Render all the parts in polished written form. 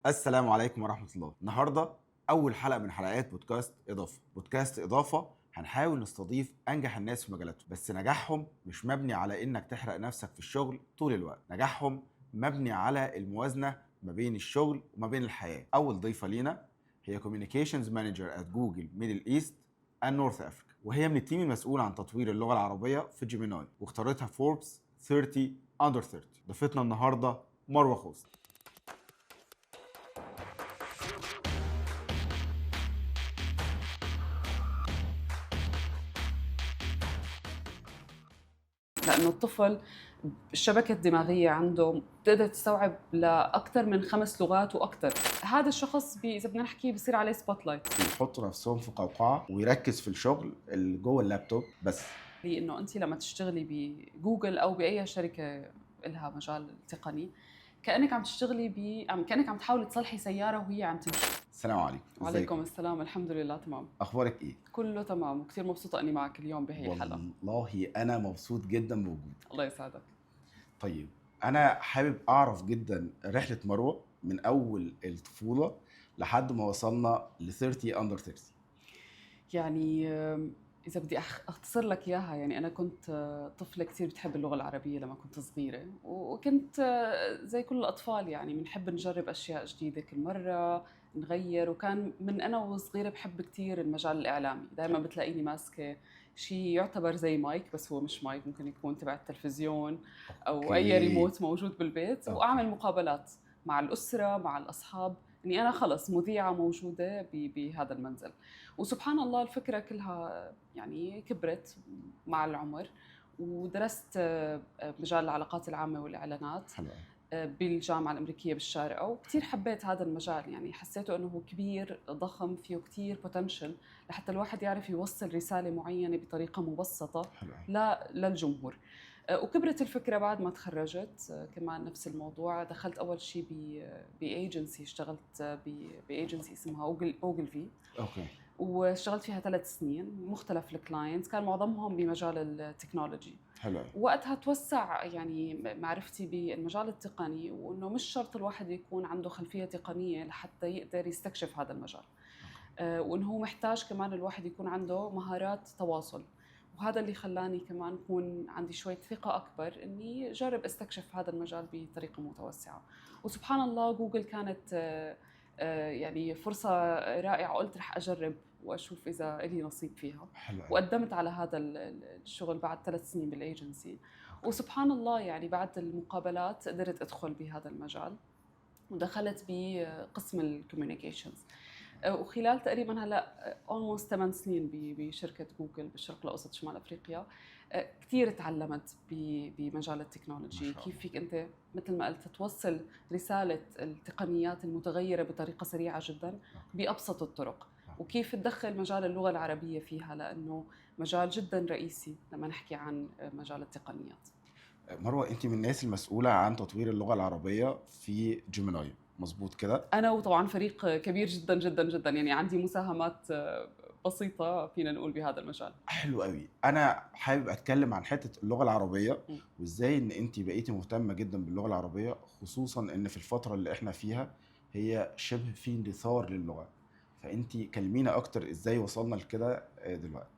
السلام عليكم ورحمة الله. النهاردة أول حلقة من حلقات بودكاست إضافة. بودكاست إضافة هنحاول نستضيف أنجح الناس في مجالاتهم، بس نجاحهم مش مبني على إنك تحرق نفسك في الشغل طول الوقت. نجاحهم مبني على الموازنة ما بين الشغل وما بين الحياة. أول ضيفة لينا هي Communications Manager at Google Middle East and North Africa، وهي من التيم المسؤول عن تطوير اللغة العربية في جيميناي، واختارتها فوربس 30 Under 30. ضيفتنا النهاردة مروة خوص. لأنه الطفل الشبكة الدماغية عنده بتقدر تستوعب لأكثر من 5 لغات وأكثر. هذا الشخص إذا بدنا نحكي بصير عليه سبوت لايت. بيحطوا نفسهم في قوقعة ويركز في الشغل اللي جوه اللابتوب بس. لأنه أنت لما تشتغلي بجوجل أو بأي شركة لها مجال تقني كأنك عم تشتغلي كأنك عم تحاولي تصلحي سيارة وهي عم تمشي. السلام عليكم. وعليكم السلام. الحمد لله تمام. اخبارك ايه؟ كله تمام وكثير مبسوطة أني معك اليوم بهي الحلقة. والله انا مبسوط جدا بوجودك. الله يسعدك. طيب انا حابب اعرف جدا رحلة مروة من اول الطفولة لحد ما وصلنا ل 30 اندر 30. يعني إذا بدي أختصر لك إياها، يعني أنا كنت طفلة كتير بتحب اللغة العربية لما كنت صغيرة، وكنت زي كل الأطفال يعني بنحب نجرب أشياء جديدة كل مرة، نغير. وكان من أنا وصغيرة بحب كتير المجال الإعلامي، دائما بتلاقيني ماسكة شيء يعتبر زي مايك بس هو مش مايك، ممكن يكون تبع التلفزيون أو أي اوكي. ريموت موجود بالبيت، اوكي. وأعمل مقابلات مع الأسرة مع الأصحاب، إني أنا خلص مذيعة موجودة بهذا المنزل. وسبحان الله الفكرة كلها يعني كبرت مع العمر، ودرست مجال العلاقات العامة والإعلانات حلو قوي. بالجامعة الأمريكية بالشارقة، وكتير حبيت هذا المجال. يعني حسيته أنه هو كبير ضخم، فيه كتير بوتنشل لحتى الواحد يعرف يوصل رسالة معينة بطريقة مبسطة حلو قوي. للجمهور. وكبرت الفكرة بعد ما تخرجت. كمان نفس الموضوع، دخلت أول شيء بإيجنسي، اشتغلت بإيجنسي اسمها أوجلفي، اوكي. واشتغلت فيها 3 سنين. مختلف الكلاينتس كان معظمهم بمجال التكنولوجي. حلو قوي. وقتها توسع يعني معرفتي بالمجال التقني، وانه مش شرط الواحد يكون عنده خلفيه تقنيه لحتى يقدر يستكشف هذا المجال. وانه هو محتاج كمان الواحد يكون عنده مهارات تواصل، وهذا اللي خلاني كمان يكون عندي شوية ثقة أكبر إني أجرب استكشف هذا المجال بطريقة متوسعة. وسبحان الله جوجل كانت يعني فرصة رائعة، قلت رح أجرب وأشوف إذا لي نصيب فيها. حلو قوي. وقدمت على هذا الشغل بعد 3 سنين بالإيجنسي. وسبحان الله يعني بعد المقابلات قدرت أدخل بهذا المجال، ودخلت بقسم الكوميونيكيشنز. وخلال تقريبا هلا almost 8 سنين بشركه جوجل بالشرق الاوسط شمال افريقيا، كثير تعلمت بمجال التكنولوجي، كيف فيك انت مثل ما قلت توصل رساله التقنيات المتغيره بطريقه سريعه جدا بابسط الطرق، وكيف تدخل مجال اللغه العربيه فيها، لانه مجال جدا رئيسي لما نحكي عن مجال التقنيات. مروة انت من الناس المسؤولة عن تطوير اللغة العربية في جيميناي، مظبوط كده؟ انا وطبعا فريق كبير جدا جدا جدا، يعني عندي مساهمات بسيطه فينا نقول بهذا المجال. حلو قوي. انا حابب اتكلم عن حته اللغه العربيه م. وازاي ان انت بقيتي مهتمه جدا باللغه العربيه، خصوصا ان في الفتره اللي احنا فيها هي شبه في اندثار للغه. فانت كلمينا اكتر ازاي وصلنا لكده دلوقتي.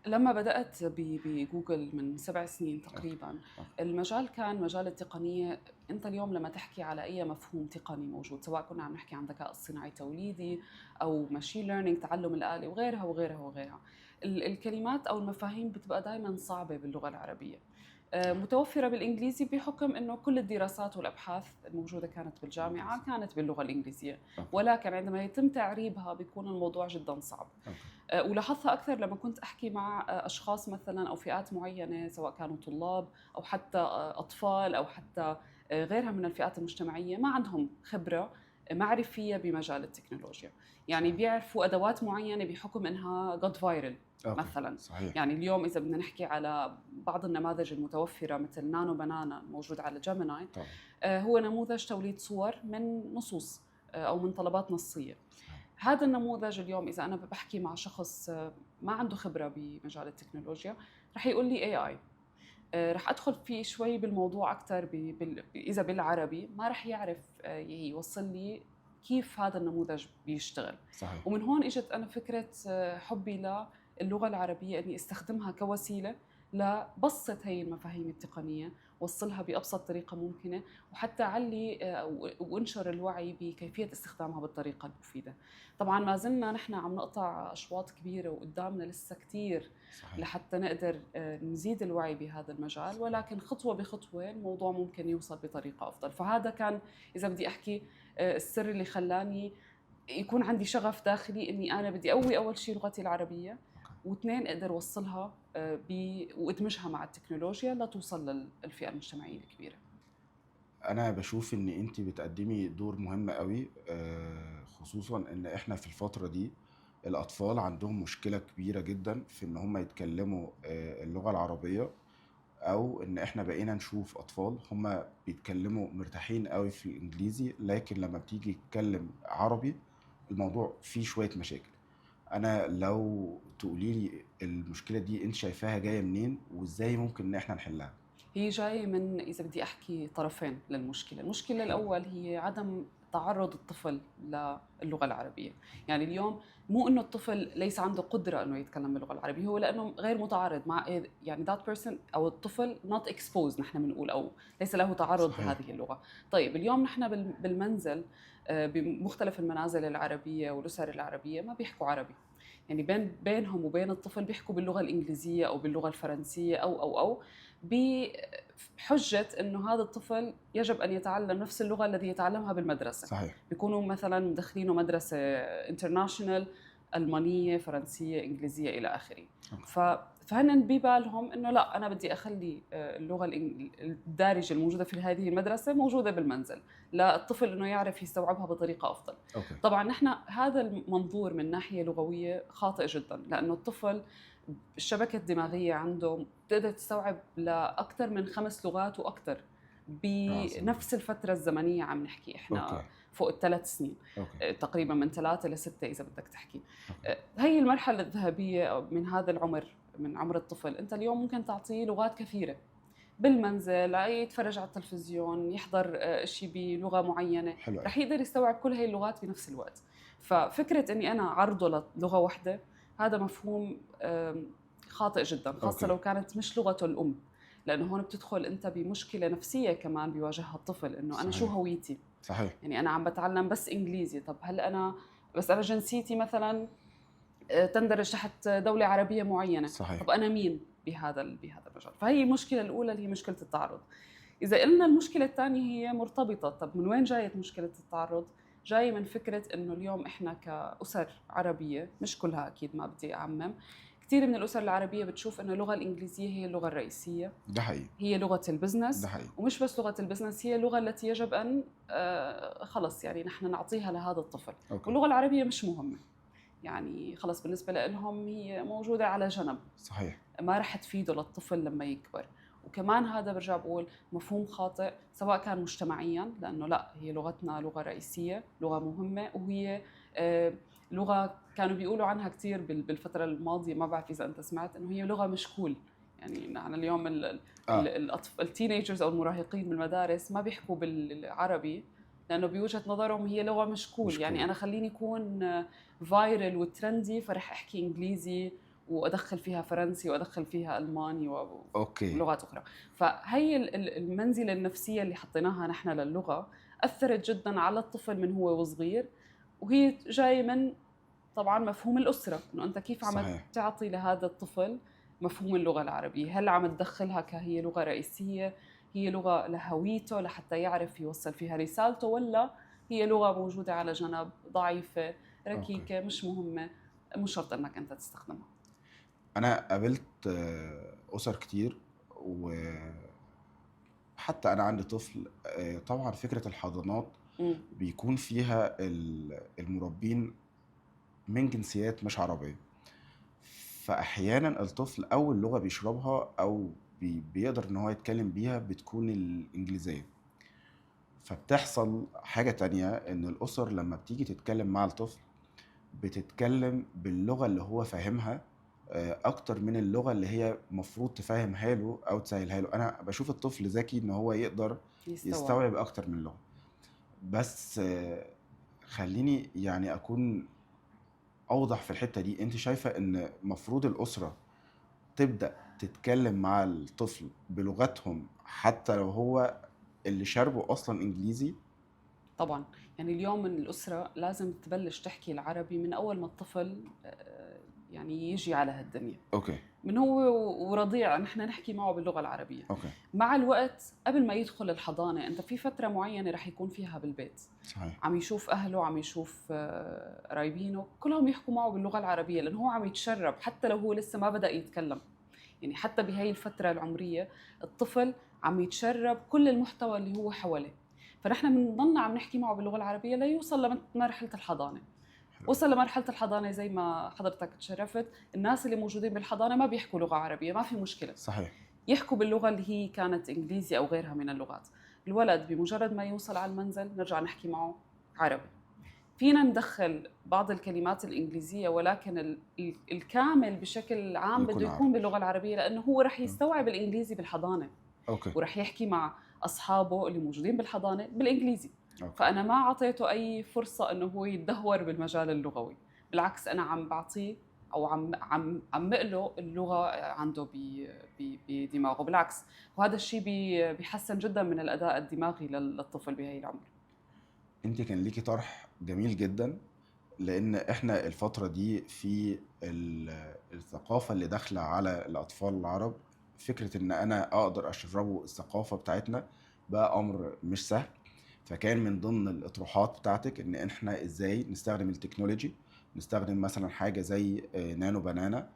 لما بدأت بجوجل من 7 سنين اوكي. تقريبا، اوكي. المجال كان مجال التقنية. أنت اليوم لما تحكي على أي مفهوم تقني موجود، سواء كنا عم نحكي عن ذكاء اصطناعي توليدي أو ماشين ليرنينج تعلم الآلي وغيرها وغيرها وغيرها، الكلمات أو المفاهيم بتبقى دائما صعبة باللغة العربية. متوفرة بالإنجليزي بحكم أنه كل الدراسات والأبحاث الموجودة كانت بالجامعة كانت باللغة الإنجليزية، اوكي. ولكن عندما يتم تعريبها بيكون الموضوع جدا صعب. اوكي. ولاحظتها أكثر لما كنت أحكي مع أشخاص مثلا أو فئات معينة، سواء كانوا طلاب أو حتى أطفال أو حتى غيرها من الفئات المجتمعية، ما عندهم خبرة معرفية بمجال التكنولوجيا. يعني صحيح. بيعرفوا أدوات معينة بحكم إنها قد فايرل اوكي. مثلا. صحيح. يعني اليوم إذا بدنا نحكي على بعض النماذج المتوفرة مثل نانو بنانا الموجود على جيميناي، طبعا. هو نموذج توليد صور من نصوص أو من طلبات نصية. صحيح. هذا النموذج اليوم إذا أنا بحكي مع شخص ما عنده خبرة بمجال التكنولوجيا رح يقول لي AI. رح أدخل فيه شوي بالموضوع أكثر إذا بالعربي ما رح يعرف يوصل لي كيف هذا النموذج بيشتغل. صحيح. ومن هون اجت انا فكره حبي للغه العربيه، اني استخدمها كوسيله لبسط هي المفاهيم التقنيه، وصلها بابسط طريقه ممكنه، وحتى علي وانشر الوعي بكيفيه استخدامها بالطريقه المفيده. طبعا ما زلنا نحن عم نقطع اشواط كبيره، وقدامنا لسه كثير صحيح. لحتى نقدر نزيد الوعي بهذا المجال، ولكن خطوه بخطوه الموضوع ممكن يوصل بطريقه افضل. فهذا كان اذا بدي احكي السر اللي خلاني يكون عندي شغف داخلي اني انا بدي اقوي اول شيء لغتي العربيه، واثنين اقدر اوصلها وادمجها مع التكنولوجيا لتوصل للفئه المجتمعيه الكبيره. انا بشوف ان انت بتقدمي دور مهم قوي، خصوصا ان احنا في الفتره دي الاطفال عندهم مشكله كبيره جدا في ان هم يتكلموا اللغه العربيه، او ان احنا بقينا نشوف اطفال هم بيتكلموا مرتاحين قوي في الانجليزي، لكن لما بتيجي يتكلم عربي الموضوع فيه شويه مشاكل. انا لو تقولي لي المشكله دي انت شايفاها جايه منين، وازاي ممكن ان احنا نحلها؟ هي جايه من، اذا بدي احكي، طرفين للمشكله. المشكله حلو. الاول هي عدم تعرض الطفل للغه العربيه. يعني اليوم مو انه الطفل ليس عنده قدره انه يتكلم باللغه العربيه، هو لانه غير متعرض مع، يعني that person او الطفل not exposed نحن بنقول، او ليس له تعرض صحيح. لهذه اللغه. طيب اليوم نحن بالمنزل بمختلف المنازل العربية والأسر العربية ما بيحكوا عربي، يعني بينهم وبين الطفل بيحكوا باللغة الإنجليزية أو باللغة الفرنسية أو بحجة إنه هذا الطفل يجب أن يتعلم نفس اللغة التي يتعلمها بالمدرسة. صحيح. بيكونوا مثلا مدخلينه مدرسة international، ألمانية، فرنسية، إنجليزية إلى آخره. فهن ببالهم إنه لا، أنا بدي أخلي اللغة الدارجة الموجودة في هذه المدرسة موجودة بالمنزل، لا الطفل إنه يعرف يستوعبها بطريقة أفضل. أوكي. طبعا نحن هذا المنظور من ناحية لغوية خاطئ جدا، لأنه الطفل الشبكة الدماغية عنده بتقدر تستوعب لأكثر من 5 لغات وأكثر بنفس الفترة الزمنية. عم نحكي إحنا أوكي. فوق ال3 سنين. أوكي. تقريبا من 3 ل6 إذا بدك تحكي. أوكي. هي المرحلة الذهبية من هذا العمر، من عمر الطفل. أنت اليوم ممكن تعطيه لغات كثيرة بالمنزل، يتفرج على التلفزيون، يحضر شيء بلغة معينة، رح يقدر يستوعب كل هاي اللغات بنفس الوقت. ففكرة أني أنا عرضه للغة واحدة هذا مفهوم خاطئ جدا، خاصة لو كانت مش لغته الأم، لأنه هون بتدخل أنت بمشكلة نفسية كمان بيواجهها الطفل، إنه أنا شو هويتي؟ صحيح. يعني أنا عم بتعلم بس إنجليزي، طب هل أنا جنسيتي مثلا تندرج تحت دولة عربية معينة؟ صحيح. طب أنا مين بهذا المجال؟ فهي المشكلة الأولى اللي هي مشكلة التعرض. إذا قلنا المشكلة الثانية هي مرتبطة، طب من وين جاية مشكلة التعرض؟ جاي من فكرة إنه اليوم إحنا كأسر عربية، مش كلها أكيد، ما بدي أعمم، كثير من الأسر العربية بتشوف إنه اللغة الإنجليزية هي اللغة الرئيسية، ده حقيقي، هي لغة البزنس، ده حقيقي. ومش بس لغة البزنس، هي اللغة التي يجب أن خلص يعني نحن نعطيها لهذا الطفل. أوكي. واللغة العربية مش مهمة، يعني خلص بالنسبة لهم هي موجودة على جنب. صحيح. ما رح تفيده للطفل لما يكبر. وكمان هذا برجع بقول مفهوم خاطئ، سواء كان مجتمعيا، لأنه لا، هي لغتنا لغة رئيسية، لغة مهمة، وهي لغة كانوا بيقولوا عنها كتير بالفترة الماضية، ما بعرف إذا أنت سمعت، إنه هي لغة مش كول. يعني نحن اليوم التينيجرز أو المراهقين بالمدارس ما بيحكوا بالعربي، لأنه بوجهة نظرهم هي لغة مش كول. يعني أنا خليني أكون فايرل وترندي، فرح أحكي إنجليزي وأدخل فيها فرنسي وأدخل فيها ألماني ولغات أخرى. فهي المنزلة النفسية اللي حطيناها نحن للغة أثرت جدا على الطفل من هو وصغير، وهي جاي من طبعا مفهوم الأسرة، إنه أنت كيف عم تعطي لهذا الطفل مفهوم اللغة العربية. هل عم تدخلها كهي لغة رئيسية، هي لغة لهويته لحتى يعرف يوصل فيها رسالته، ولا هي لغة موجودة على جنب ضعيفة ركيكة مش مهمة، مش شرط أنك أنت تستخدمها. أنا قابلت أسر كتير، وحتى أنا عندي طفل. طبعا فكرة الحضانات بيكون فيها المربين من جنسيات مش عربية، فأحيانا الطفل أول لغة بيشربها أو بيقدر إن هو يتكلم بيها بتكون الإنجليزية. فبتحصل حاجة تانية، إن الأسر لما بتيجي تتكلم مع الطفل بتتكلم باللغة اللي هو فاهمها أكتر من اللغة اللي هي مفروض تفهمها له أو تسهلها له. أنا بشوف الطفل ذكي إن هو يقدر يستوعب أكتر من لغة، بس خليني يعني اكون اوضح في الحته دي. انت شايفه ان مفروض الاسره تبدا تتكلم مع الطفل بلغتهم حتى لو هو اللي شاربه اصلا انجليزي؟ طبعا. يعني اليوم الأسرة لازم تبلش تحكي العربي من أول ما الطفل يعني يجي على هالدنيا، اوكي. من هو ورضيع نحن نحكي معه باللغة العربية. اوكي. مع الوقت قبل ما يدخل الحضانة أنت في فترة معينة رح يكون فيها بالبيت صحيح. عم يشوف أهله، عم يشوف قرايبينه كلهم يحكوا معه باللغة العربية، لأنه هو عم يتشرب حتى لو هو لسه ما بدأ يتكلم. يعني حتى بهاي الفترة العمرية الطفل عم يتشرب كل المحتوى اللي هو حواليه، فنحن بنضلنا عم نحكي معه باللغة العربية ليوصل لمرحلة الحضانة. حلو. وصل لمرحلة الحضانة زي ما حضرتك تشرفت، الناس اللي موجودين بالحضانة ما بيحكوا لغة عربية، ما في مشكلة، صحيح. يحكوا باللغة اللي هي كانت إنجليزي أو غيرها من اللغات. الولد بمجرد ما يوصل على المنزل نرجع نحكي معه عربي. فينا ندخل بعض الكلمات الإنجليزية، ولكن الكامل بشكل عام يكون بده عربي. يكون باللغة العربية، لأنه هو رح يستوعب الإنجليزي بالحضانة اوكي. ورح يحكي مع أصحابه اللي موجودين بالحضانة بالإنجليزي. اوكي. فأنا ما أعطيته أي فرصة إنه هو يتدهور بالمجال اللغوي، بالعكس أنا عم بعطيه أو عم له اللغة عنده بدماغه، بالعكس. وهذا الشيء بيحسن جدا من الأداء الدماغي للطفل بهي العمر. انت كان ليكي طرح جميل جدا، لان احنا الفتره دي في الثقافه اللي داخله على الاطفال العرب، فكره ان انا اقدر اشربه الثقافه بتاعتنا بقى امر مش سهل. فكان من ضمن الاطروحات بتاعتك ان احنا ازاي نستخدم التكنولوجي، نستخدم مثلا حاجه زي نانو بنانا،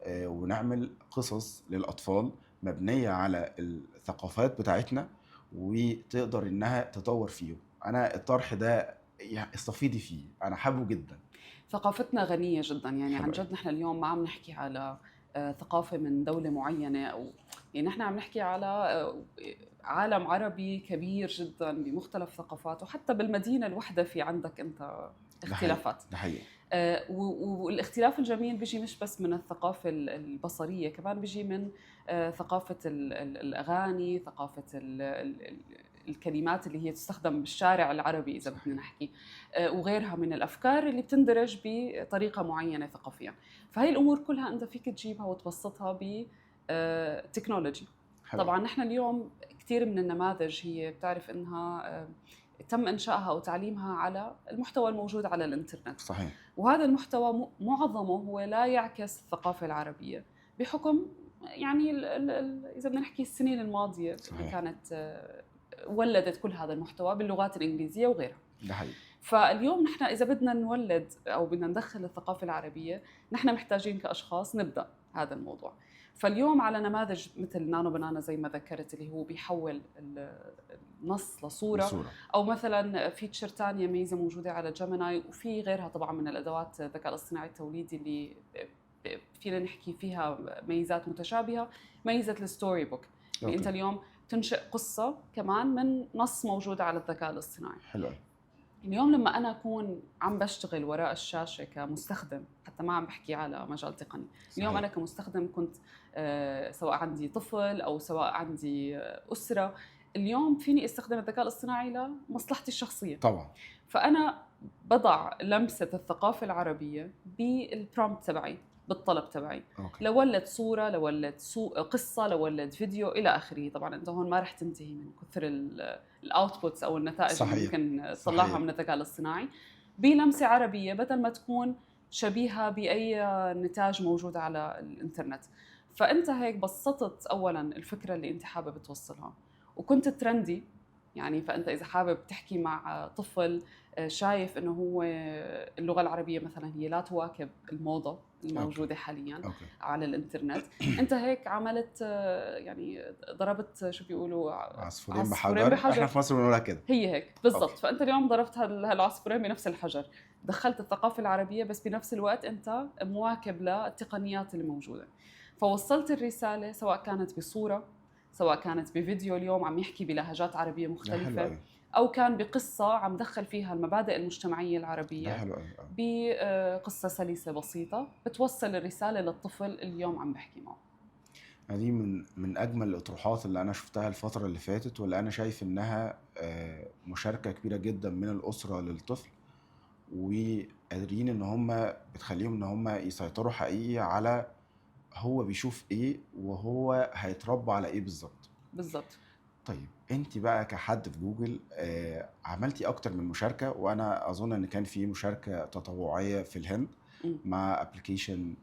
ونعمل قصص للاطفال مبنيه على الثقافات بتاعتنا وتقدر انها تطور فيه. انا الطرح ده يعني استفيدي فيه، انا حابه جدا. ثقافتنا غنية جدا، يعني عن حلو قوي. جد نحن اليوم ما عم نحكي على ثقافة من دولة معينة، أو يعني نحن عم نحكي على عالم عربي كبير جدا بمختلف ثقافاته، حتى بالمدينة الوحدة في عندك أنت ده حقيقي. اختلافات. ده حقيقي. والاختلاف الجميل بيجي مش بس من الثقافة البصرية، كمان بيجي من ثقافة الأغاني، ثقافة الكلمات اللي هي تستخدم بالشارع العربي إذا بدنا نحكي، وغيرها من الأفكار اللي بتندرج بطريقة معينة ثقافيا. فهي الأمور كلها أنت فيك تجيبها وتبسطها بتكنولوجي. حلو. طبعا نحن اليوم كثير من النماذج هي بتعرف إنها تم إنشائها أو تعليمها على المحتوى الموجود على الإنترنت. صحيح. وهذا المحتوى معظمه هو لا يعكس الثقافة العربية بحكم يعني إذا بدنا نحكي السنين الماضية صحيح. اللي كانت ولدت كل هذا المحتوى باللغات الإنجليزية وغيرها. ده حقيقي. فاليوم نحن إذا بدنا نولد أو بدنا ندخل الثقافة العربية، نحن محتاجين كأشخاص نبدأ هذا الموضوع. فاليوم على نماذج مثل نانو بنانا زي ما ذكرت اللي هو بيحول النص لصورة، أو مثلا فيتشر تانية ميزة موجودة على جيميناي، وفي غيرها طبعا من الأدوات الذكاء الاصطناعي التوليدي اللي فينا نحكي فيها ميزات متشابهة. ميزة الستوري بوك اللي أنت اليوم تنشئ قصة كمان من نص موجود على الذكاء الاصطناعي. حلو. اليوم لما أنا أكون عم بشتغل وراء الشاشة كمستخدم، حتى ما عم بحكي على مجال تقني، اليوم صحيح. أنا كمستخدم كنت سواء عندي طفل أو سواء عندي أسرة، اليوم فيني استخدم الذكاء الاصطناعي لمصلحتي الشخصية. طبعا. فأنا بضع لمسة الثقافة العربية بالبرومبت تبعي، بالطلب تبعي. لولد صورة، لولد قصة، لولد فيديو إلى آخره. طبعا أنت هون ما رح تنتهي من كثر الأوتبوتس أو النتائج صحيح. اللي ممكن تطلعها من الذكاء الاصطناعي بلمسة عربية، بدل ما تكون شبيهة بأي نتاج موجود على الإنترنت. فأنت هيك بسطت أولاً الفكرة اللي أنت حابب توصلها، وكنت ترندي. يعني فأنت إذا حابب تحكي مع طفل شايف إنه هو اللغة العربية مثلا هي لا تواكب الموضة الموجودة حاليا على الإنترنت، أنت هيك عملت يعني ضربت شو بيقولوا عصفورين بحجر. احنا في مصر بنقولها كده. هي هيك بالضبط. فأنت اليوم ضربت هالعصفورين بنفس الحجر، دخلت الثقافة العربية بس بنفس الوقت أنت مواكب للتقنيات اللي موجودة. فوصلت الرسالة سواء كانت بصورة، سواء كانت بفيديو اليوم عم يحكي بلهجات عربية مختلفة، أو كان بقصة عم دخل فيها المبادئ المجتمعية العربية بقصة سلسة بسيطة بتوصل الرسالة للطفل اليوم عم بحكي معه. هذه من أجمل الأطروحات اللي أنا شفتها الفترة اللي فاتت، واللي أنا شايف إنها مشاركة كبيرة جدا من الأسرة للطفل، وقادرين ان هم بتخليهم ان هم يسيطروا حقيقي على هو بيشوف ايه وهو هيتربى على ايه بالظبط. بالضبط. طيب انت بقى كحد في جوجل عملتي اكتر من مشاركة، وانا اظن ان كان في مشاركة تطوعية في الهند إمم. مع ابلكيشن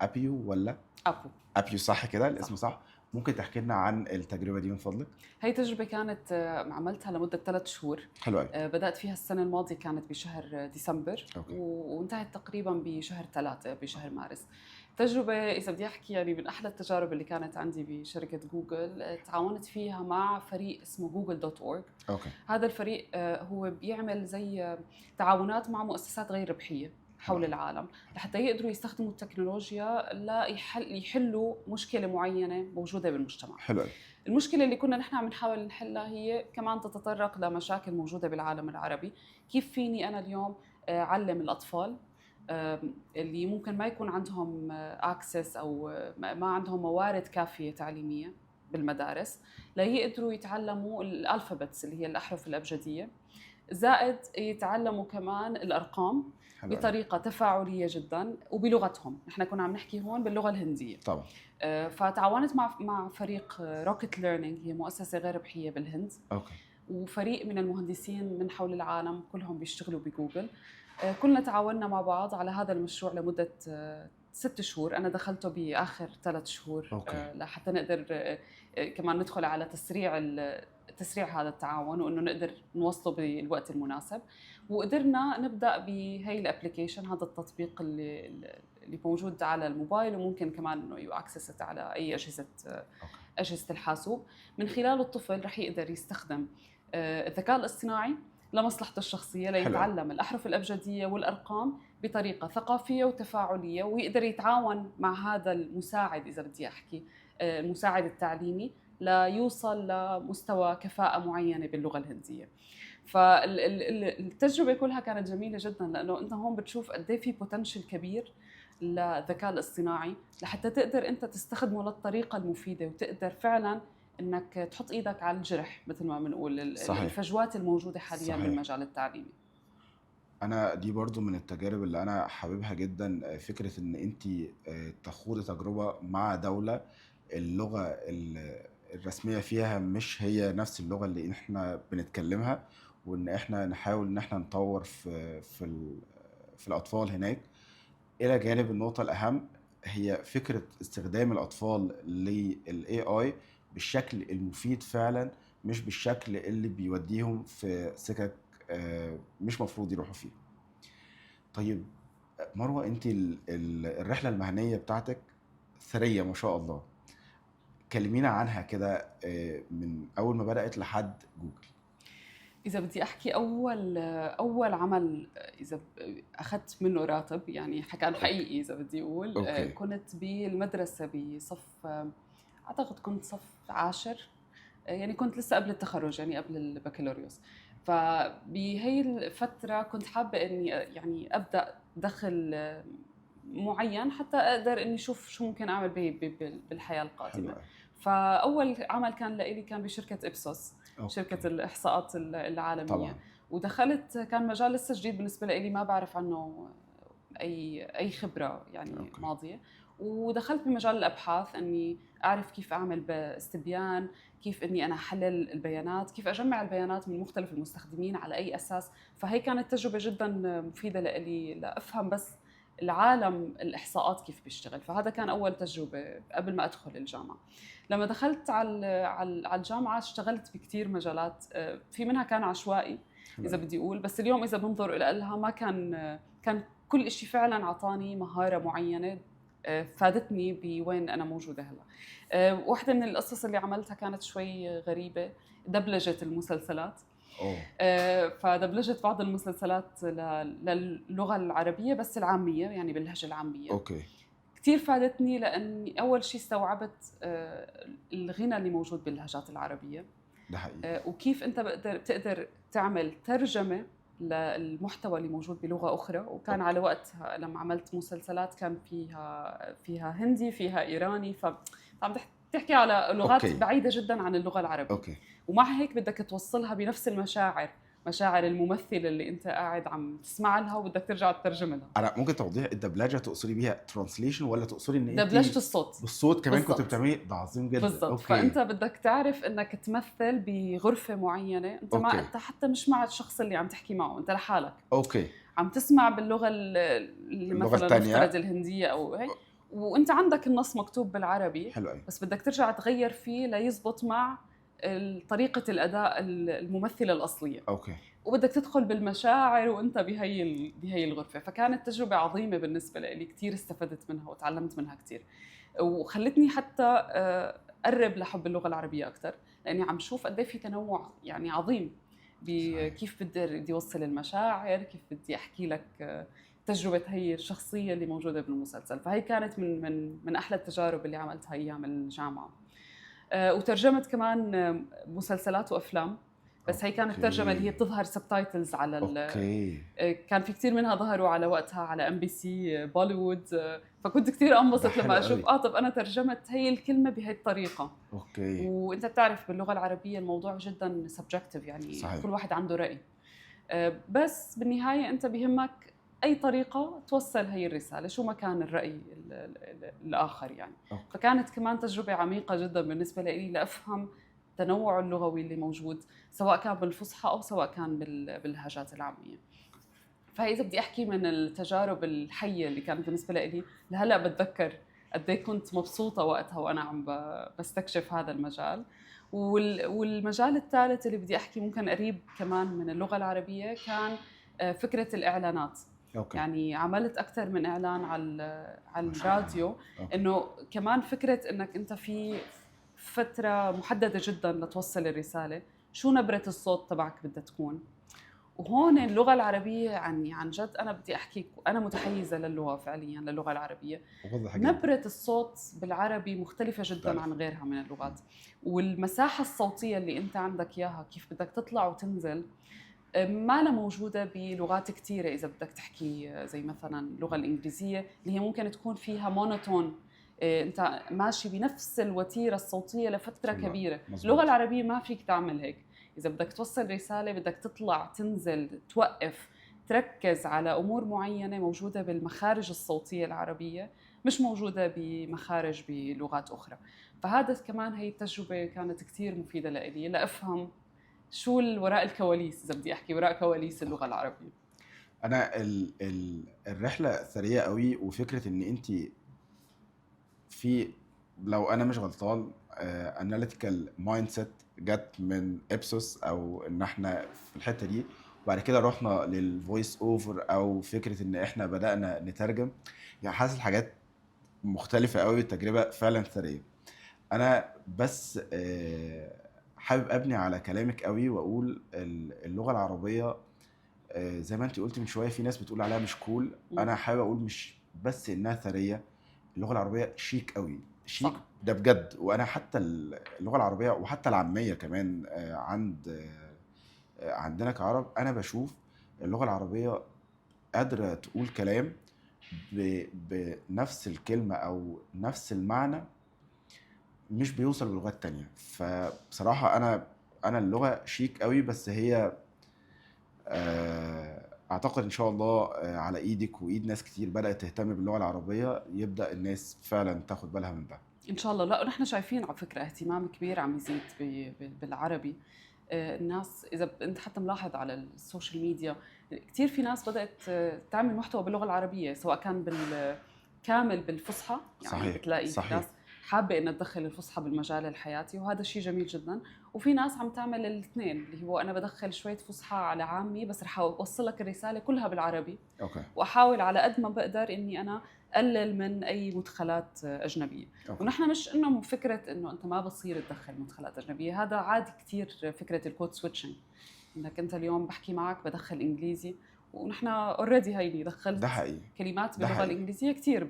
ابيو ولا أبو. ابيو، صح كده الاسم صح. صح؟ ممكن تحكي لنا عن التجربة دي من فضلك؟ هي تجربة كانت عملتها لمدة 3 شهور. حلو قوي. بدأت فيها السنة الماضية، كانت بشهر ديسمبر اوكي. وانتهت تقريبا بشهر 3 بشهر مارس. تجربة إذا بدي أحكي يعني من أحلى التجارب اللي كانت عندي بشركة جوجل. تعاونت فيها مع فريق اسمه google.org. اوكي. هذا الفريق هو بيعمل زي تعاونات مع مؤسسات غير ربحية حول العالم لحتى يقدروا يستخدموا التكنولوجيا يحلوا مشكلة معينة موجودة بالمجتمع. حلو قوي. المشكلة اللي كنا نحن عم نحاول نحلها هي كمان تتطرق لمشاكل موجودة بالعالم العربي. كيف فيني أنا اليوم أعلم الأطفال اللي ممكن ما يكون عندهم access أو ما عندهم موارد كافية تعليمية بالمدارس ليقدروا يتعلموا الألفابتس اللي هي الأحرف الأبجدية، زائد يتعلموا كمان الأرقام حلو قوي. بطريقة تفاعلية جدا وبلغتهم. نحن كنا عم نحكي هون باللغة الهندية. طبعا. فتعاونت مع فريق روكيت ليرنينج، هي مؤسسة غير ربحية بالهند، اوكي. وفريق من المهندسين من حول العالم كلهم بيشتغلوا بجوجل. كلنا تعاوننا مع بعض على هذا المشروع لمدة 6 شهور. أنا دخلته بآخر 3 شهور أوكي. لحتى نقدر كمان ندخل على تسريع هذا التعاون وإنه نقدر نوصله بالوقت المناسب. وقدرنا نبدأ بهي الابليكيشن، هذا التطبيق اللي موجود على الموبايل وممكن كمان إنه يأكسس على أي أجهزة الحاسوب. من خلاله الطفل رح يقدر يستخدم الذكاء الاصطناعي لمصلحته الشخصية ليتعلم الأحرف الأبجدية والأرقام بطريقة ثقافية وتفاعلية، ويقدر يتعاون مع هذا المساعد إذا بدي أحكي المساعد التعليمي ليوصل لمستوى كفاءة معينة باللغة الهندية. فالتجربة كلها كانت جميلة جدا لأنه أنت هون بتشوف قد ايه في بوتنشل كبير للذكاء الاصطناعي لحتى تقدر أنت تستخدمه للطريقة المفيدة وتقدر فعلاً انك تحط ايدك على الجرح مثل ما بنقول. الفجوات الموجوده حاليا صحيح. بالمجال التعليمي. انا دي برضو من التجارب اللي انا حاببها جدا، فكره ان انت تخوضي تجربه مع دوله اللغه الرسميه فيها مش هي نفس اللغه اللي احنا بنتكلمها، وان احنا نحاول ان احنا نطور في الاطفال هناك. الى جانب النقطه الاهم هي فكره استخدام الاطفال للاي اي بالشكل المفيد فعلا، مش بالشكل اللي بيوديهم في سكك مش مفروض يروحوا فيه. طيب مروة، انت الرحلة المهنية بتاعتك ثرية ما شاء الله، كلمينا عنها كده من اول ما بدأت لحد جوجل. إذا بدي أحكي أول عمل إذا أخذت منه راتب يعني كان حقيقي إذا بدي أقول كنت بالمدرسة بصف أعتقد كنت صف 10، يعني كنت لسه قبل التخرج يعني قبل البكالوريوس. فبهي الفترة كنت حابة إني يعني أبدأ دخل معين حتى أقدر إني أشوف شو ممكن أعمل بالحياة القادمة. فأول عمل كان لإلي كان بشركة إبسوس، شركة الإحصاءات العالمية طبعا. ودخلت كان مجال لسه جديد بالنسبة لي، ما بعرف عنه أي خبرة يعني ماضية. ودخلت بمجال الأبحاث أني أعرف كيف أعمل استبيان، كيف أني أنا أحلل البيانات، كيف أجمع البيانات من مختلف المستخدمين على أي أساس. فهي كانت تجربة جدا مفيدة لي لأفهم بس العالم الإحصاءات كيف بيشتغل. فهذا كان أول تجربة قبل ما أدخل الجامعة. لما دخلت على الجامعة اشتغلت بكتير مجالات، في منها كان عشوائي إذا بدي أقول، بس اليوم إذا بنظر إلى لها ما كان كل إشي فعلا عطاني مهارة معينة فادتني بوين أنا موجودة هلا. واحدة من القصص اللي عملتها كانت شوي غريبة، دبلجة المسلسلات. فدبلجت بعض المسلسلات للغة العربية بس العامية، يعني باللهجة العامية. كتير فادتني لأني أول شيء استوعبت الغنى اللي موجود باللهجات العربية ده حقيقي. وكيف أنت بتقدر تعمل ترجمة للمحتوى اللي موجود بلغة أخرى. وكان على وقتها لما عملت مسلسلات كان فيها هندي، فيها إيراني، فعم تحكي على لغات بعيدة جدا عن اللغة العربية. ومع هيك بدك توصلها بنفس المشاعر مشاعر الممثله اللي انت قاعد عم تسمع لها وبدك ترجع تترجم لها. انا ممكن توضيح الدبلجه تقصدي بيها ترانسليشن ولا تقصدي ان انت دبلجه الصوت بالصوت كمان كنت بالضبط. بتعملي؟ ده عظيم جدا. بالضبط. اوكي. فانت بدك تعرف انك تمثل بغرفه معينه، انت ما أوكي. انت حتى مش مع الشخص اللي عم تحكي معه، انت لحالك اوكي. عم تسمع باللغه اللي اللغة مثلا التانية. نفترض الهنديه او هيك، وانت عندك النص مكتوب بالعربي، حلو قوي. بس بدك ترجع تغير فيه ليزبط مع طريقه الاداء الممثله الاصليه. اوكي. وبدك تدخل بالمشاعر وانت بهي الغرفه. فكانت تجربه عظيمه بالنسبه لي، كثير استفدت منها وتعلمت منها كثير، وخلتني حتى اقرب لحب اللغه العربيه اكثر، لاني عم شوف قد ايه في تنوع يعني عظيم بكيف بدي اوصل المشاعر، كيف بدي احكي لك تجربه هي الشخصيه اللي موجوده بالمسلسل. فهي كانت من احلى التجارب اللي عملتها ايام الجامعه. وترجمت كمان مسلسلات وافلام، بس هي كانت ترجمه اللي هي بتظهر سبتايتلز على اوكي. كان في كثير منها ظهروا على وقتها على MBC بوليوود. فكنت كثير انبسط لما اشوف طب انا ترجمت هي الكلمه بهي الطريقه. اوكي. وانت بتعرف باللغه العربيه الموضوع جدا سبجكتيف، يعني صحيح. كل واحد عنده راي، بس بالنهايه انت بيهمك اي طريقه توصل هي الرساله شو ما كان الراي الاخر يعني. أوكي. فكانت كمان تجربه عميقه جدا بالنسبه لي لافهم التنوع اللغوي اللي موجود، سواء كان بالفصحى او سواء كان باللهجات العاميه. فاذا بدي احكي من التجارب الحيه اللي كانت بالنسبه لي لهلا بتذكر قد ايه كنت مبسوطه وقتها وانا عم بستكشف هذا المجال. والمجال الثالث اللي بدي احكي ممكن قريب كمان من اللغه العربيه كان فكره الاعلانات. أوكي. يعني عملت اكثر من اعلان على الراديو. انه كمان فكره انك انت في فتره محدده جدا لتوصل الرساله، شو نبره الصوت تبعك بدها تكون. وهون اللغه العربيه عن جد انا بدي احكي انا متحيزه للغه فعليا، للغه العربيه. نبره الصوت بالعربي مختلفه جدا عن غيرها من اللغات، والمساحه الصوتيه اللي انت عندك اياها كيف بدك تطلع وتنزل ما لها موجوده بلغات كثيره. اذا بدك تحكي زي مثلا اللغه الانجليزيه اللي هي ممكن تكون فيها مونوتون، انت ماشي بنفس الوتيره الصوتيه لفتره كبيره. اللغه العربيه ما فيك تعمل هيك. إذا بدك توصل رسالة بدك تطلع تنزل توقف تركز على أمور معينة موجودة بالمخارج الصوتية العربية مش موجودة بمخارج بلغات أخرى. فهذا كمان هي التجربة كانت كتير مفيدة لإلي لأفهم شو وراء الكواليس، إذا بدي أحكي وراء كواليس اللغة العربية. أنا الرحلة ثرية قوي، وفكرة إن أنت في لو أنا مش غلطان analytical mindset جت من إبسوس، او ان احنا في الحته دي، وبعد كده رحنا للفويس اوفر او فكره ان احنا بدانا نترجم. يعني حاسس الحاجات مختلفه قوي، التجربه فعلا ثريه. انا بس حابب ابني على كلامك قوي واقول اللغه العربيه زي ما انت قلت من شويه في ناس بتقول عليها مش كول. انا حابب اقول مش بس انها ثريه، اللغه العربيه شيك قوي، شيك ده بجد. وانا حتى اللغه العربيه وحتى العاميه كمان عندنا كعرب، انا بشوف اللغه العربيه قادره تقول كلام بنفس الكلمه او نفس المعنى مش بيوصل بلغات تانية. فبصراحه انا اللغه شيك قوي، بس هي اعتقد ان شاء الله على ايدك وايد ناس كتير بدات تهتم باللغه العربيه يبدا الناس فعلا تاخد بالها من ده ان شاء الله. لا نحن شايفين على فكره اهتمام كبير عم يزيد بالعربي. الناس اذا انت حتى ملاحظ على السوشيال ميديا كثير في ناس بدات تعمل محتوى باللغه العربيه، سواء كان كامل بالفصحى يعني صحيح. بتلاقي صحيح. ناس حابه انها تدخل الفصحى بالمجال الحياتي، وهذا شيء جميل جدا. وفي ناس عم تعمل الاثنين، اللي هو انا بدخل شويه فصحى على عامي بس رح اوصل لك الرساله كلها بالعربي. أوكي. واحاول على قد ما بقدر اني انا قلل من اي مدخلات اجنبيه. أوكي. ونحن مش انه فكره انه انت ما بصير تدخل مدخلات اجنبيه، هذا عادي كثير. فكره الكود سويتشنج، انك انت اليوم بحكي معك بدخل انجليزي، ونحن اوريدي هيني دخلت كلمات باللغه الانجليزيه كثير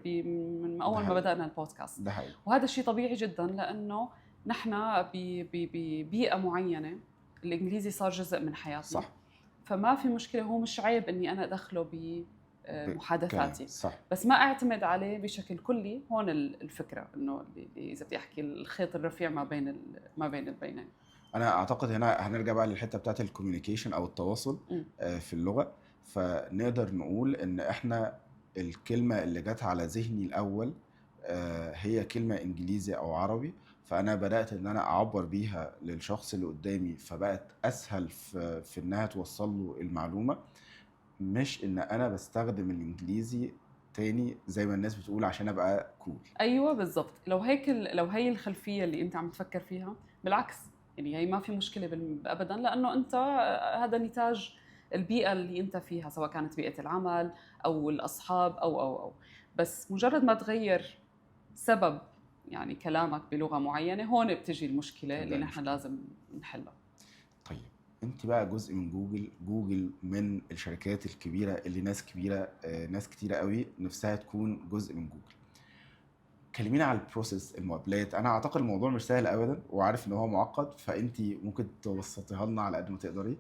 من اول ما بدانا البودكاست. وهذا الشيء طبيعي جدا، لانه نحن ببيئه معينه الانجليزي صار جزء من حياتنا. صح. فما في مشكله، هو مش عيب اني انا ادخله بمحادثاتي. صح. بس ما اعتمد عليه بشكل كلي. هون الفكره انه اذا بدي احكي الخيط الرفيع ما بين البينين. انا اعتقد هنا هنرجع بقى للحته بتاعت الكوميونيكيشن او التواصل إمم. في اللغه. فنقدر نقول ان احنا الكلمه اللي جت على ذهني الاول هي كلمه انجليزي او عربي، فانا بدات ان انا اعبر بيها للشخص اللي قدامي، فبقت اسهل في انها توصل له المعلومه، مش ان انا بستخدم الانجليزي تاني زي ما الناس بتقول عشان ابقى كول. أيوه بالضبط، لو هي الخلفية اللي أنت عم تفكّر فيها، بالعكس، يعني هي ما في مشكلة أبدًا، لإنه أنت هذا نتاج البيئة اللي أنت فيها، سواء كانت بيئة العمل أو الأصحاب أو، بس مجرّد ما تغيّر سبب يعني كلامك بلغة معيّنة، هون بتيجي المشكلة تبدا اللي نحن المشكله. لازم نحلّها. طيب، انت بقى جزء من جوجل من الشركات الكبيره اللي ناس كتيره قوي نفسها تكون جزء من جوجل. كلمينا على البروسيس، المقابلات. انا اعتقد الموضوع مش سهل ابدا وعارف ان هو معقد، فانت ممكن تبسطيها لنا على قد ما تقدري.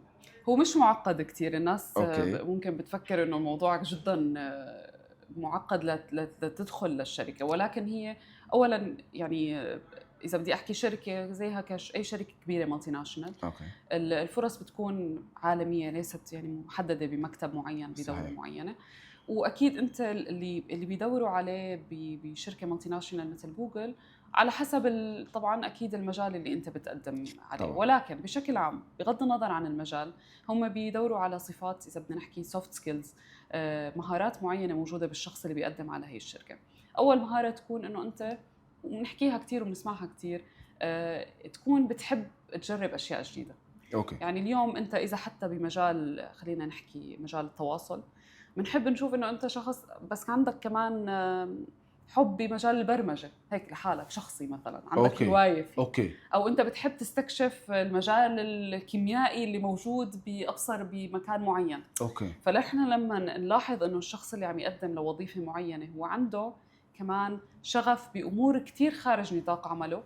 هو مش معقّد كتير، الناس اوكي. ممكن بتفكّر إنه الموضوع جدًا معقّد لتدخل للشركة، ولكن هي أولًا يعني إذا بدي أحكي شركة زيها أي شركة كبيرة multi national، اوكي. الفرص بتكون عالمية، ليست يعني محددة بمكتب معيّن بدولة صحيح. معيّنة. وأكيد أنت اللي بيدوّروا عليه بشركة multi national مثل جوجل، على حسب طبعًا أكيد المجال اللي أنت بتقدّم عليه، طبعا. ولكن بشكل عام بغض النظر عن المجال، هم بيدوّروا على صفات، إذا بدنا نحكي soft skills، مهارات معيّنة موجودة بالشخص اللي بيقدّم على هي الشركة. أول مهارة تكون إنه أنت، وبنحكيها كتير وبنسمعها كتير، تكون بتحب تجرّب أشياء جديدة. اوكي. يعني اليوم أنت إذا حتى بمجال، خلّينا نحكي مجال التواصل، بنحب نشوف إنه أنت شخص بس عندك كمان حُب بمجال البرمجة، هيك لحالك شخصي مثلًا، عندك اوكي. هواية فيه، اوكي. أو أنت بتحب تستكشف المجال الكيميائي اللي موجود أبصر بمكان معيّن. اوكي. فنحن لمّا نلاحظ إنه الشخص اللي عم يقدّم لوظيفة معيّنة هو عنده كمان شغف بأمور كتير خارج نطاق عمله،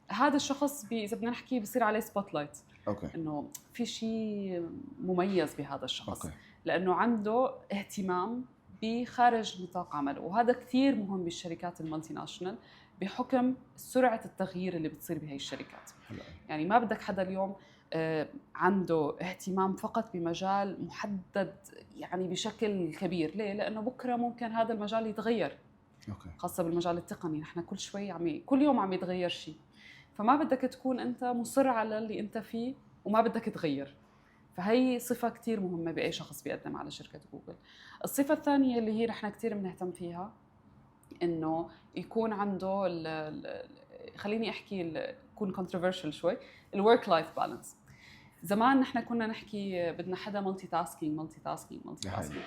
هذا الشخص إذا بدنا نحكي بصير عليه spotlight، اوكي. إنه في شيء مميز بهذا اوكي. الشخص، لأنه عنده اهتمام بخارج نطاق عمله، وهذا كتير مهم بالشركات المالتي ناشونال بحكم سرعة التغيير اللي بتصير بهي الشركات. حلو قوي. يعني ما بدك حدا اليوم عنده اهتمام فقط بمجال محدد يعني بشكل كبير، ليه؟ لأنه بكرة ممكن هذا المجال يتغير، اوكي. خاصة بالمجال التقني، نحن كل شوي كل يوم عم يتغير شيء، فما بدك تكون أنت مصر على اللي أنت فيه وما بدك تغير. فهي صفة كتير مهمة بأي شخص بيقدم على شركة جوجل. الصفة الثانية اللي هي نحن كتير بنهتم فيها، إنه يكون عنده خليني أحكي يكون controversial شوي، الwork life balance. زمان نحن كنا نحكي بدنا حدا مالتي تاسكينج مالتي تاسكينج مالتي دي حقيقة. تاسكينج،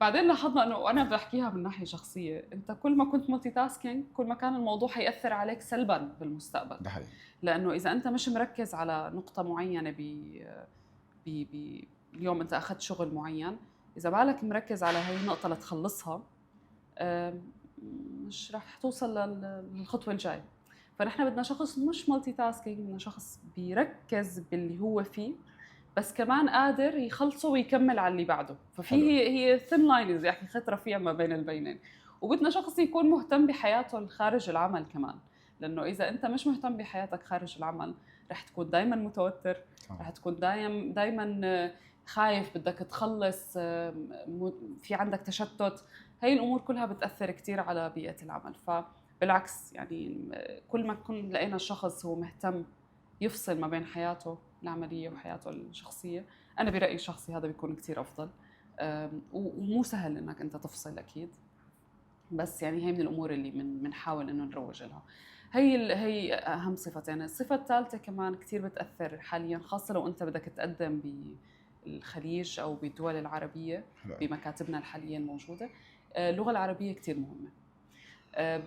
بعدين لاحظنا انه، وانا بحكيها من ناحيه شخصيه، انت كل ما كنت مالتي تاسكينج كل ما كان الموضوع حيأثر عليك سلبا بالمستقبل، ده حقيقي. لانه اذا انت مش مركز على نقطه معينه اليوم انت اخذت شغل معين، اذا بالك مركز على هي النقطه لتخلصها، مش رح توصل للخطوه الجايه. فنحن بدنا شخص مش مالتي تاسكينج، بدنا شخص بيركز باللي هو فيه بس كمان قادر يخلصه ويكمل على اللي بعده. ففي حلو. هي ثين لاين، بدي احكي خط رفيع ما بين البينين. وبدنا شخص يكون مهتم بحياته خارج العمل كمان، لانه اذا انت مش مهتم بحياتك خارج العمل رح تكون دائما متوتر، رح تكون دائما خايف، بدك تخلص، في عندك تشتت. هاي الامور كلها بتاثر كثير على بيئه العمل. فبالعكس يعني كل ما كن لقينا الشخص هو مهتم يفصل ما بين حياته العملية وحياته الشخصية، أنا برأيي الشخصي هذا بيكون كتير أفضل. ومو سهل إنك أنت تفصل أكيد، بس يعني هي من الأمور اللي بنحاول إنه نروج لها. هي أهم صفتين. الصفة الثالثة كمان كتير بتأثر حاليا، خاصة لو أنت بدك تقدم بالخليج أو بالدول العربية حلو. بمكاتبنا الحالية الموجودة. اللغة العربية كتير مهمة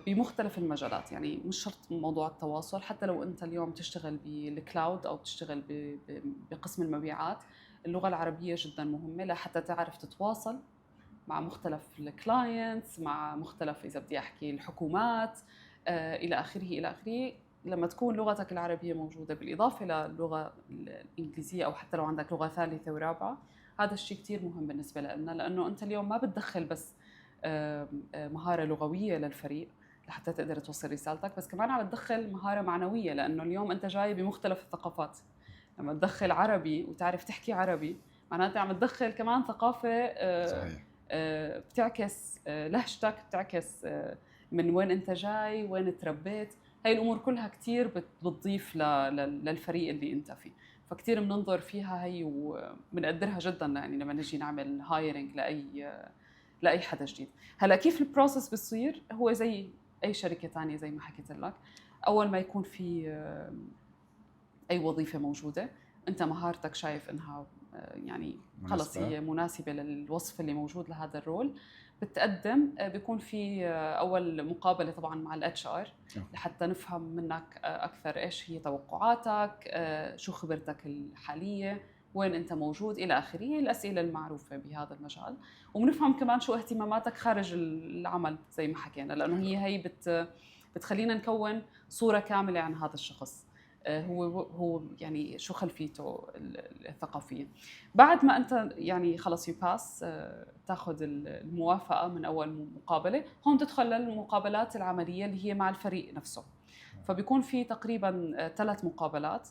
بمختلف المجالات، يعني مش شرط موضوع التواصل، حتى لو أنت اليوم تشتغل بالكلاود أو تشتغل بقسم المبيعات، اللغة العربية جدا مهمة لحتى تعرف تتواصل مع مختلف الكلاينتس، مع مختلف إذا بدي أحكي الحكومات، إلى آخره إلى آخره. لما تكون لغتك العربية موجودة بالإضافة للغة الإنجليزية، أو حتى لو عندك لغة ثالثة ورابعة، هذا الشيء كتير مهم بالنسبة لنا، لأنه أنت اليوم ما بتدخل بس مهارة لغوية للفريق لحتى تقدر توصل رسالتك، بس كمان عم تدخل مهارة معنوية، لأنه اليوم أنت جاي بمختلف الثقافات، لما تدخل عربي وتعرف تحكي عربي معناته عم تدخل كمان ثقافة صحيح. بتعكس لهجتك، بتعكس من وين انت جاي، وين تربيت. هاي الامور كلها كتير بتضيف للفريق اللي انت فيه. فكتير بننظر فيها هي وبنقدرها جدا يعني لما نجي نعمل هايرنج لاي حدا جديد. هلا كيف البروسس بيصير؟ هو زي اي شركه ثانيه زي ما حكيت لك. اول ما يكون في اي وظيفه موجوده انت مهارتك شايف انها يعني خلص هي مناسبه للوصف اللي موجود لهذا الرول، بتقدم. بيكون في اول مقابله طبعا مع الاتش ار لحتى نفهم منك اكثر ايش هي توقعاتك، شو خبرتك الحاليه، وين انت موجود الى اخره، الاسئله المعروفه بهذا المجال. وبنفهم كمان شو اهتماماتك خارج العمل زي ما حكينا، لانه هي بتخلينا نكون صوره كامله عن هذا الشخص، هو يعني شو خلفيته الثقافيه. بعد ما انت يعني خلص يباس تاخذ الموافقه من اول مقابله، هون تدخل للمقابلات العمليه اللي هي مع الفريق نفسه. فبيكون في تقريبا 3 مقابلات.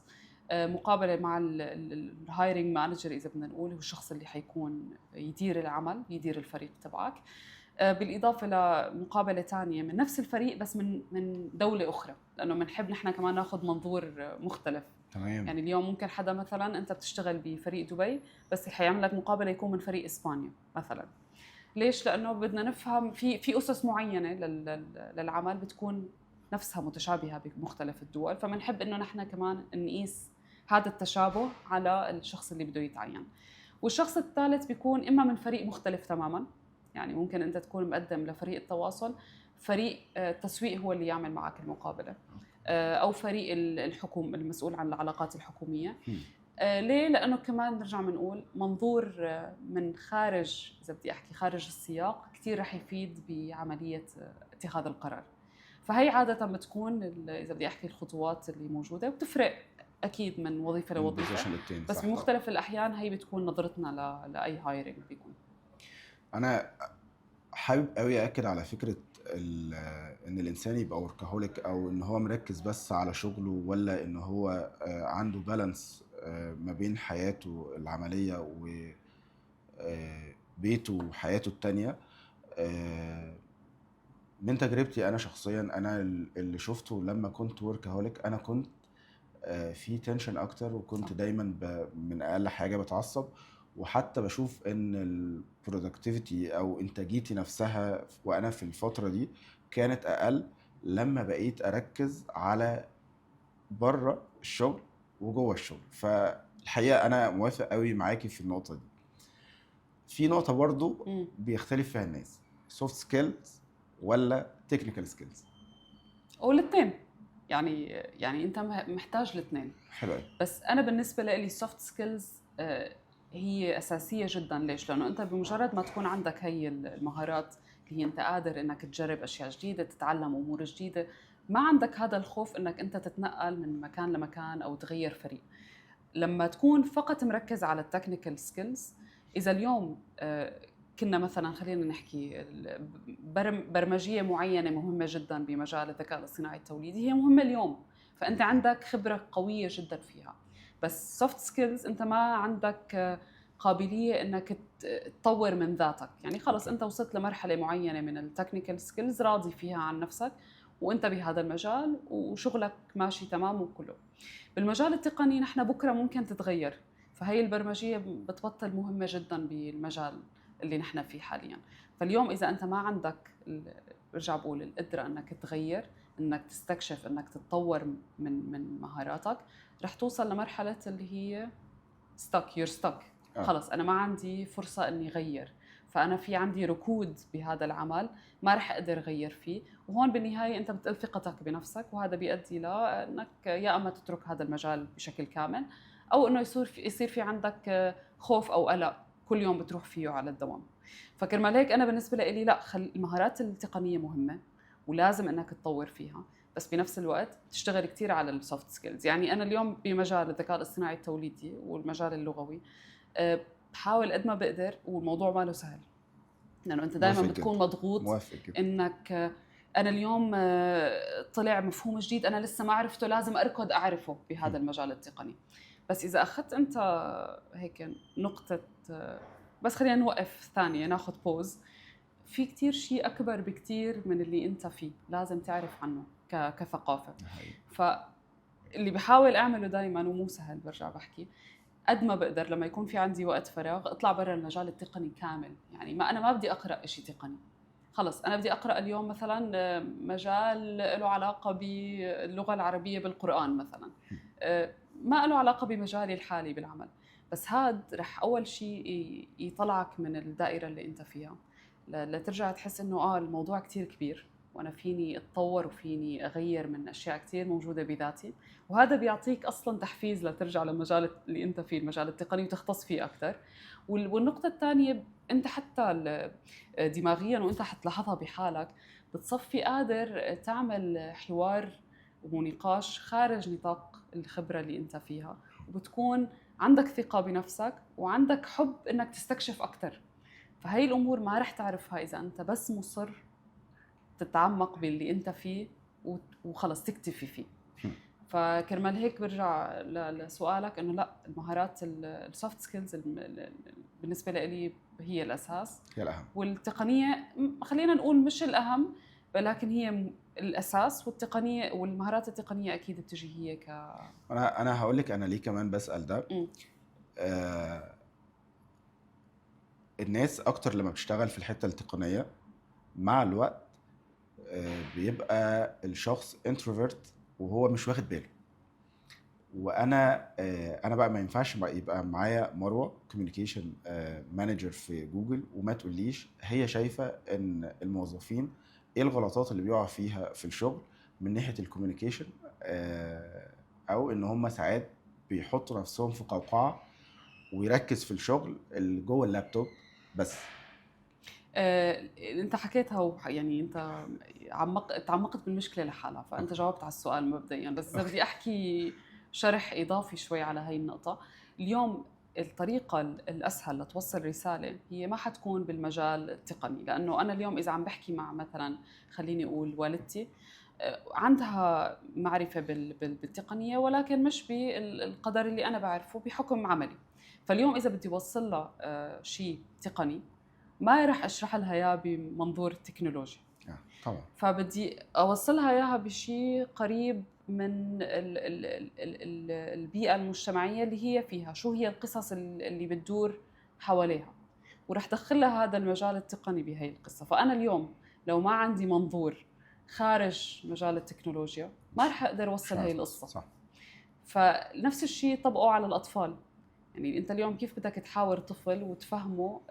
مقابله مع الهايرنج مانجر اذا بدنا نقول، هو الشخص اللي حيكون يدير العمل، يدير الفريق تبعك. بالإضافة لمقابلة تانية من نفس الفريق بس من دولة أخرى، لأنه بنحب نحن كمان ناخذ منظور مختلف. تمام. يعني اليوم ممكن حدا مثلا أنت بتشتغل بفريق دبي بس حيعملك مقابلة يكون من فريق إسبانيا مثلا. ليش؟ لأنه بدنا نفهم في أسس معينة للعمل بتكون نفسها متشابهة بمختلف الدول، فبنحب إنه نحن كمان نقيس هذا التشابه على الشخص اللي بده يتعين. والشخص الثالث بيكون إما من فريق مختلف تماماً، يعني ممكن أنت تكون مقدم لفريق التواصل، فريق التسويق هو اللي يعمل معك المقابلة، أو فريق الحكومة المسؤول عن العلاقات الحكومية. ليه؟ لأنه كمان نرجع بنقول منظور من خارج، إذا بدي أحكي خارج السياق، كتير رح يفيد بعملية اتخاذ القرار. فهي عادة بتكون إذا بدي أحكي الخطوات اللي موجودة، وبتفرق أكيد من وظيفة لوظيفة، بس بمختلف الأحيان هي بتكون نظرتنا لأي هايرنج بيكون. انا حابب قوي اكد على فكره ان الانسان يبقى وركهوليك، او ان هو مركز بس على شغله، ولا ان هو عنده بالانس ما بين حياته العمليه وبيته وحياته التانية. من تجربتي انا شخصيا، انا اللي شفته لما كنت وركهوليك، انا كنت في تنشن اكتر، وكنت دايما من اقل حاجه بتعصب، وحتى بشوف ان البرودكتيفيتي او انتاجيتي نفسها وانا في الفتره دي كانت اقل لما بقيت اركز على بره الشغل وجوه الشغل. فالحقيقه انا موافق قوي معاكي في النقطه دي. في نقطه برضو بيختلف فيها الناس، سوفت سكيلز ولا تكنيكال سكيلز؟ او الاثنين، يعني انت محتاج الاثنين. حلو. بس انا بالنسبه لي السوفت سكيلز هي اساسيه جدا. ليش؟ لانه انت بمجرد ما تكون عندك هي المهارات اللي هي انت قادر انك تجرب اشياء جديده، تتعلم امور جديده، ما عندك هذا الخوف انك انت تتنقل من مكان لمكان او تغير فريق. لما تكون فقط مركز على التكنيكال سكيلز، اذا اليوم كنا مثلا خلينا نحكي برمجيه معينه مهمه جدا بمجال الذكاء الاصطناعي التوليدي، هي مهمه اليوم، فانت عندك خبره قويه جدا فيها. بس سوفت سكيلز انت ما عندك قابليه انك تطور من ذاتك. يعني خلص انت وصلت لمرحله معينه من التكنيكال سكيلز، راضي فيها عن نفسك وانت بهذا المجال وشغلك ماشي تمام وكله. بالمجال التقني نحن بكره ممكن تتغير، فهي البرمجيه بتبطل مهمه جدا بالمجال اللي نحن فيه حاليا. فاليوم اذا انت ما عندك برجع بقول القدره انك تغير، انك تستكشف، انك تتطور من مهاراتك، رح توصل لمرحله اللي هي يور ستك. خلص انا ما عندي فرصه اني غير، فانا في عندي ركود بهذا العمل ما رح اقدر غير فيه. وهون بالنهايه انت بتقل ثقتك بنفسك، وهذا بيؤدي لانك يا اما تترك هذا المجال بشكل كامل، او انه يصير في عندك خوف او قلق كل يوم بتروح فيه على الدوام. فكرمال هيك انا بالنسبه لي لا، المهارات التقنيه مهمه ولازم انك تطور فيها، بس بنفس الوقت تشتغل كتير على السوفت سكيلز. يعني انا اليوم بمجال الذكاء الاصطناعي التوليدي والمجال اللغوي بحاول قد ما بقدر، والموضوع ما له سهل لانه انت دائما بتكون مضغوط انك انا اليوم طلع مفهوم جديد انا لسه ما عرفته، لازم اركض اعرفه بهذا المجال التقني. بس اذا اخذت انت هيك نقطه، بس خلينا نوقف ثانيه ناخذ بوز. في كتير شيء اكبر بكتير من اللي انت فيه لازم تعرف عنه كثقافه. فاللي بحاول اعمله دائما ومو سهل، برجع بحكي قد ما بقدر لما يكون في عندي وقت فراغ اطلع برا المجال التقني كامل. يعني ما انا ما بدي اقرا شيء تقني، خلص انا بدي اقرا اليوم مثلا مجال له علاقه باللغه العربيه بالقران مثلا، ما له علاقه بمجالي الحالي بالعمل. بس هاد رح اول شيء يطلعك من الدائره اللي انت فيها، لترجع تحس انه الموضوع كتير كبير وانا فيني اتطور وفيني اغير من اشياء كتير موجوده بذاتي. وهذا بيعطيك اصلا تحفيز لترجع للمجال اللي انت فيه، المجال التقني، وتختص فيه اكثر. والنقطه الثانيه، انت حتى دماغيا وانت حتلاحظها بحالك، بتصفي قادر تعمل حوار ونقاش خارج نطاق الخبره اللي انت فيها، وبتكون عندك ثقه بنفسك وعندك حب انك تستكشف اكثر. فهي الامور ما رح تعرفها اذا انت بس مصر تتعمق باللي انت فيه وخلص تكتفي فيه. فكرمال هيك برجع لسؤالك انه لا، المهارات السوفت سكيلز بالنسبه لي هي الاساس، هي الاهم. والتقنيه خلينا نقول مش الاهم، ولكن هي الاساس. والتقنيه والمهارات التقنيه اكيد بتجي هي انا هقول لك انا ليه كمان بسأل ده. م. الناس اكتر لما بتشتغل في الحتة التقنية مع الوقت بيبقى الشخص انتروفيرت وهو مش واخد باله. وانا انا بقى ما ينفعش يبقى معايا مروه كوميونيكيشن مانجر في جوجل وما تقوليش هي شايفه ان الموظفين ايه الغلطات اللي بيقع فيها في الشغل من ناحيه الكوميونيكيشن، او ان هم ساعات بيحطوا نفسهم في قوقعه ويركز في الشغل اللي جوه اللابتوب بس. انت حكيتها يعني انت تعمقت بالمشكله لحالها، فانت جاوبت على السؤال مبدئيا. بس اذا بدي احكي شرح اضافي شوي على هاي النقطه، اليوم الطريقه الاسهل لتوصل رساله هي ما حتكون بالمجال التقني. لانه انا اليوم اذا عم بحكي مع مثلا خليني اقول والدتي، عندها معرفه بالتقنيه ولكن مش بالقدر اللي انا بعرفه بحكم عملي. فاليوم اذا بدي اوصل لها شيء تقني ما راح اشرح لها اياه بمنظور التكنولوجيا، طبعا. فبدي اوصلها اياها بشيء قريب من البيئه المجتمعيه اللي هي فيها، شو هي القصص اللي بتدور حواليها، ورح دخلها هذا المجال التقني بهي القصه. فانا اليوم لو ما عندي منظور خارج مجال التكنولوجيا ما رح اقدر اوصل هي القصه. صح. فنفس الشيء طبقه على الاطفال. يعني انت اليوم كيف بدك تحاور طفل وتفهمه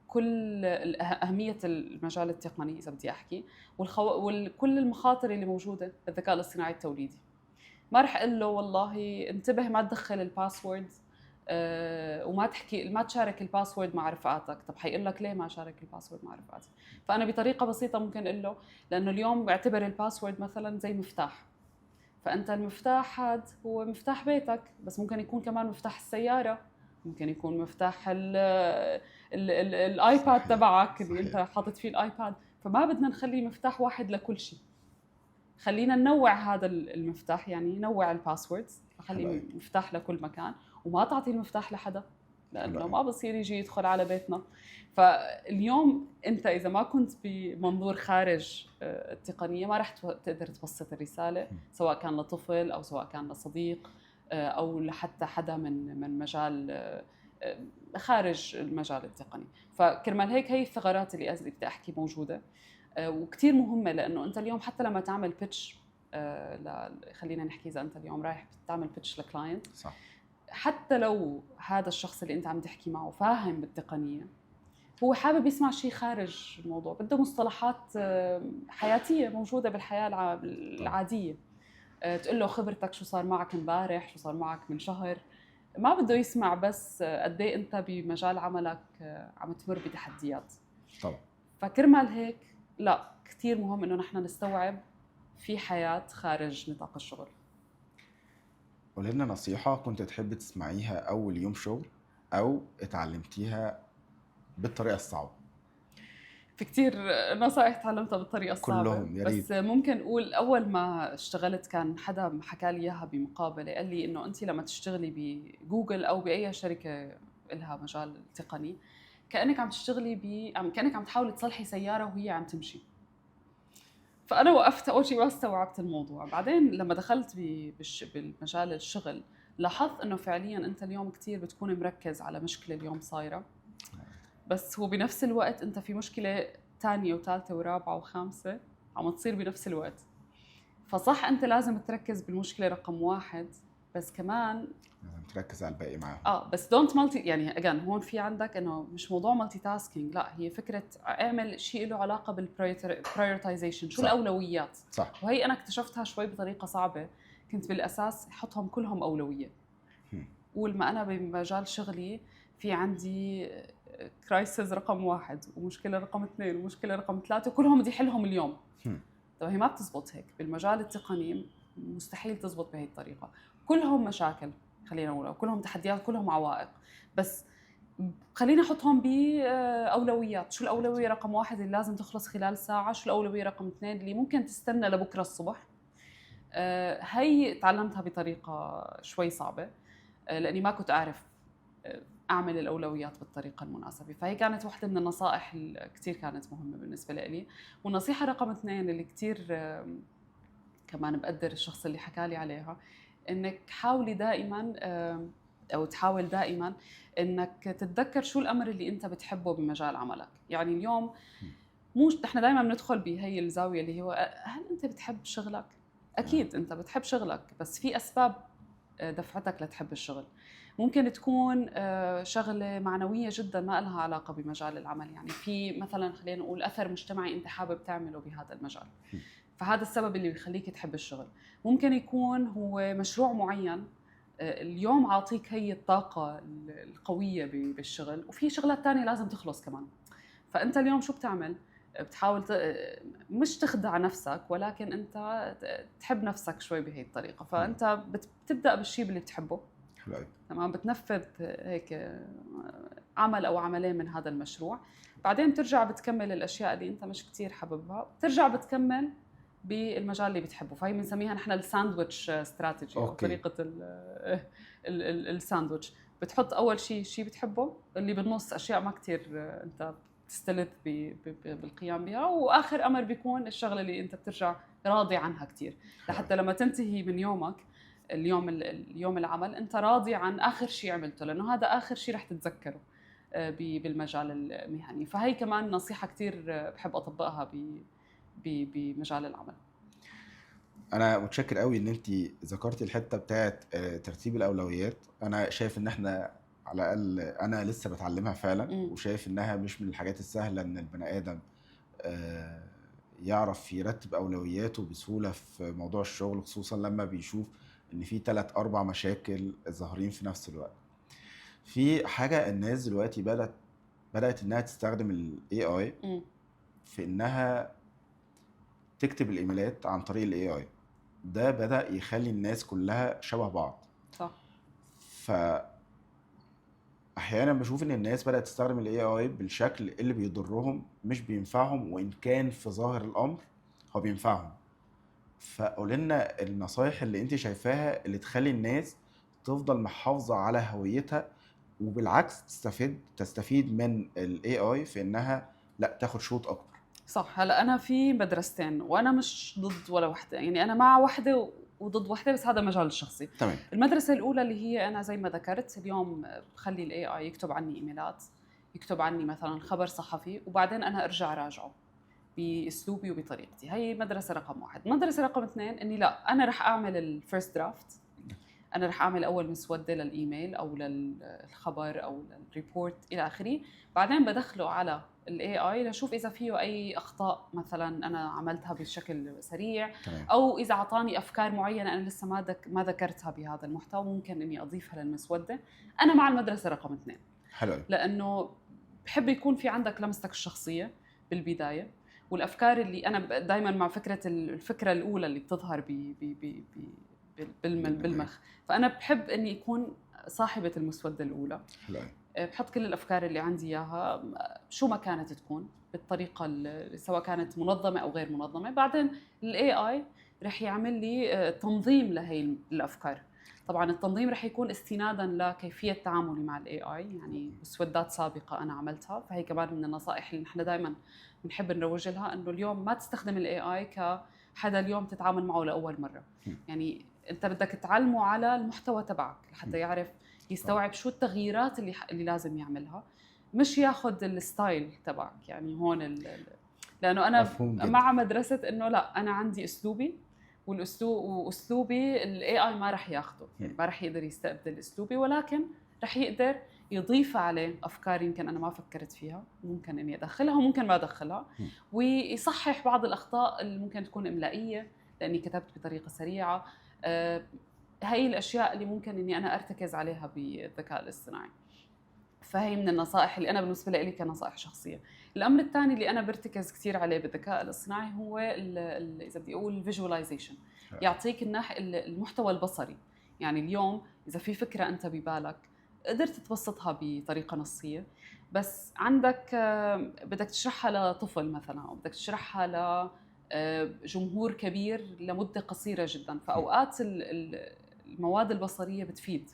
كل أهمية المجال التقني إذا بدي أحكي وكل المخاطر اللي موجودة بالذكاء الاصطناعي التوليدي؟ ما رح أقول له والله انتبه ما تدخل الباسورد وما تحكي ما تشارك الباسورد مع رفقاتك. طب حيقول لك ليه ما شارك الباسورد مع رفقاتي؟ فأنا بطريقة بسيطة ممكن أقول له لأنه اليوم بعتبر الباسورد مثلا زي مفتاح، فأنت المفتاح هذا هو مفتاح بيتك، بس ممكن يكون كمان مفتاح السيارة، ممكن يكون مفتاح الايباد تبعك اللي انت حاطط فيه الايباد. فما بدنا نخليه مفتاح واحد لكل شيء، خلينا ننوع هذا المفتاح، يعني نوع الباسوردز، خليه مفتاح لكل مكان وما تعطي المفتاح لحدا لانه ما بصير يجي يدخل على بيتنا. فاليوم انت اذا ما كنت بمنظور خارج التقنيه ما راح تقدر تبسط الرساله، سواء كان لطفل او سواء كان لصديق او لحتى حدا من مجال خارج المجال التقني. فكرمال هيك هي الثغرات اللي بدي احكي موجوده وكتير مهمه. لانه انت اليوم حتى لما تعمل بيتش، خلينا نحكي اذا انت اليوم رايح تعمل بيتش لكلاينت، صح، حتى لو هذا الشخص اللي انت عم تحكي معه فاهم بالتقنيه، هو حابب يسمع شيء خارج الموضوع، بده مصطلحات حياتيه موجوده بالحياه العاديه. تقول له خبرتك، شو صار معك امبارح، شو صار معك من شهر. ما بده يسمع بس قد ايه انت بمجال عملك عم تمر بتحديات. طبعا. فكرمال هيك لا، كثير مهم انه نحن نستوعب في حياة خارج نطاق الشغل. قولي لنا نصيحة كنت تحب تسمعيها أول يوم شغل أو اتعلمتيها بالطريقة الصعبة. في كتير نصائح تعلمتها بالطريقة الصعبة، كلهم يا ريت. بس ممكن أقول أول ما اشتغلت كان حدا حكى لي إياها بمقابلة، قال لي إنه أنت لما تشتغلي بجوجل أو بأي شركة لها مجال تقني كأنك عم تشتغلي كأنك عم تحاولي تصلحي سيارة وهي عم تمشي. فأنا وقفت أول شيء ما استوعبت الموضوع. بعدين لما دخلت بالمجال الشغل لاحظت إنه فعلياً أنت اليوم كتير بتكون مركز على مشكلة اليوم صايرة، بس هو بنفس الوقت أنت في مشكلة تانية وثالثة ورابعة وخامسة عم تصير بنفس الوقت. فصح أنت لازم تركز بالمشكلة رقم 1، بس كمان لازم تركز على الباقي معاهم. بس دونت مالتي، يعني again هون في عندك إنه مش موضوع مالتي تاسكينج، لا هي فكرة اعمل شيء له علاقة بالبريورتايزيشن، شو صح. الأولويات. صح. وهي أنا اكتشفتها شوي بطريقة صعبة، كنت بالأساس حطهم كلهم أولوية. ولما أنا بمجال شغلي في عندي كرايسيس رقم 1 ومشكلة رقم 2 ومشكلة رقم 3 وكلهم بدي حلهم اليوم. طيب هي ما بتزبط هيك بالمجال التقني، مستحيل تزبط بهي الطريقة. كلهم مشاكل، خلينا نقول كلهم تحديات، كلهم عوائق، بس خلينا نحطهم بأولويات. شو الأولوية رقم 1 اللي لازم تخلص خلال ساعة؟ شو الأولوية رقم 2 اللي ممكن تستنى لبكرة الصبح؟ هي تعلمتها بطريقة شوي صعبة، لأني ما كنت أعرف أعمل الأولويات بالطريقة المناسبة. فهي كانت واحدة من النصائح اللي كتير كانت مهمة بالنسبة لي. والنصيحة رقم 2 اللي كتير كمان بقدر الشخص اللي حكالي عليها، إنك حاولي دائما أو تحاول دائما إنك تتذكر شو الأمر اللي أنت بتحبه بمجال عملك. يعني اليوم نحن دائما بندخل بهي الزاوية اللي هو هل أنت بتحب شغلك؟ أكيد أنت بتحب شغلك، بس في أسباب دفعتك لتحب الشغل. ممكن تكون شغلة معنوية جدا ما لها علاقة بمجال العمل، يعني في مثلا خلينا نقول أثر مجتمعي أنت حابب تعمله بهذا المجال، فهذا السبب اللي بيخليك تحب الشغل. ممكن يكون هو مشروع معين اليوم عاطيك هي الطاقة القوية بالشغل، وفي شغلات تانية لازم تخلص كمان. فأنت اليوم شو بتعمل؟ بتحاول مش تخدع نفسك، ولكن أنت تحب نفسك شوي بهي الطريقة. فأنت بتبدأ بالشيء اللي بتحبه، تمام، بتنفذ هيك عمل أو عملين من هذا المشروع، بعدين بترجع بتكمل الأشياء اللي أنت مش كتير حاببها، بترجع بتكمل بالمجال اللي بتحبه. فهي بنسميها نحن الساندويتش استراتيجي، أو طريقة الساندويتش. بتحط أول شيء بتحبه، اللي بالنص أشياء ما كتير أنت بتستلذ بالقيام بها، وآخر أمر بيكون الشغلة اللي أنت بترجع راضي عنها كتير، لحتى لما تنتهي من يومك اليوم العمل أنت راضي عن آخر شيء عملته، لأنه هذا آخر شيء رح تتذكره بالمجال المهني. فهي كمان نصيحة كتير بحب أطبقها بمجال العمل. أنا متشكر قوي إن أنت ذكرتي الحتة بتاعت ترتيب الأولويات. أنا شايف إن إحنا على الأقل أنا لسه بتعلمها فعلا، وشايف إنها مش من الحاجات السهلة إن البني آدم يعرف يرتب أولوياته بسهولة في موضوع الشغل، خصوصا لما بيشوف إن في 3-4 مشاكل ظاهرين في نفس الوقت. في حاجة الناس دلوقتي بدأت إنها تستخدم ال AI في إنها تكتب الإيميلات عن طريق ال AI. ده بدأ يخلي الناس كلها شبه بعض. صح. أحيانا بشوف إن الناس بدأت تستخدم ال AI بالشكل اللي بيضرهم مش بينفعهم، وإن كان في ظاهر الأمر هو بينفعهم. فقول لنا النصايح اللي أنت شايفاها اللي تخلي الناس تفضل محافظة على هويتها، وبالعكس تستفيد من ال AI في إنها لا تاخد شوط أكبر. صح. هلا أنا في مدرستين، وأنا مش ضد ولا واحدة، يعني أنا مع واحدة وضد واحدة، بس هذا مجال الشخصي. تمام. المدرسة الأولى اللي هي أنا زي ما ذكرت اليوم بخلي ال AI يكتب عني إيميلات، يكتب عني مثلا خبر صحفي، وبعدين أنا أرجع راجعه بأسلوبي وبطريقتي. هي مدرسة رقم 1. مدرسة رقم 2 إني لا، أنا رح أعمل الفيرست درافت، أنا رح أعمل أول مسودة للإيميل أو للخبر أو للريبورت إلى آخره، بعدين بدخله على ال AI لشوف إذا فيه أي أخطاء مثلا أنا عملتها بشكل سريع، أو إذا عطاني أفكار معينة أنا لسه ما ذكرتها بهذا المحتوى ممكن إني أضيفها للمسودة. أنا مع المدرسة رقم 2. حلو. لأنه بحب يكون في عندك لمستك الشخصية بالبداية، والأفكار اللي أنا دايما مع الفكرة الأولى اللي بتظهر بالمخ. فأنا بحب إني أكون صاحبة المسودة الأولى. حلو. بحط كل الافكار اللي عندي اياها شو ما كانت تكون بالطريقه سواء كانت منظمه او غير منظمه. بعدين الاي اي رح يعمل لي تنظيم لهي الافكار. طبعا التنظيم رح يكون استنادا لكيفيه تعاملي مع الاي اي، يعني مسودات سابقه انا عملتها. فهي كمان من النصائح اللي نحن دائما بنحب نروج لها، انه اليوم ما تستخدم الاي اي كحدا اليوم تتعامل معه لاول مره. يعني انت بدك تعلمه على المحتوى تبعك لحتى يعرف يستوعب شو التغييرات اللي لازم يعملها، مش ياخذ الستايل تبعك. يعني هون لانه انا مع مدرسه انه لا، انا عندي اسلوبي، واسلوبي الاي اي ما راح ياخذه، يعني ما راح يقدر يستبدل اسلوبي، ولكن راح يقدر يضيف عليه افكار يمكن انا ما فكرت فيها، ممكن اني ادخلها وممكن ما ادخلها، ويصحح بعض الاخطاء اللي ممكن تكون املائيه لاني كتبت بطريقه سريعه. هاي الاشياء اللي ممكن اني انا ارتكز عليها بالذكاء الاصطناعي. فهي من النصائح اللي انا بالنسبه لي كنصائح شخصيه. الامر الثاني اللي انا برتكز كثير عليه بالذكاء الاصطناعي هو اذا بدي اقول الفيجواليزيشن، يعطيك المحتوى البصري. يعني اليوم اذا في فكره انت ببالك قدرت تبسطها بطريقه نصيه، بس عندك بدك تشرحها لطفل مثلا، او بدك تشرحها لجمهور كبير لمده قصيره جدا، فاوقات المواد البصريه بتفيد.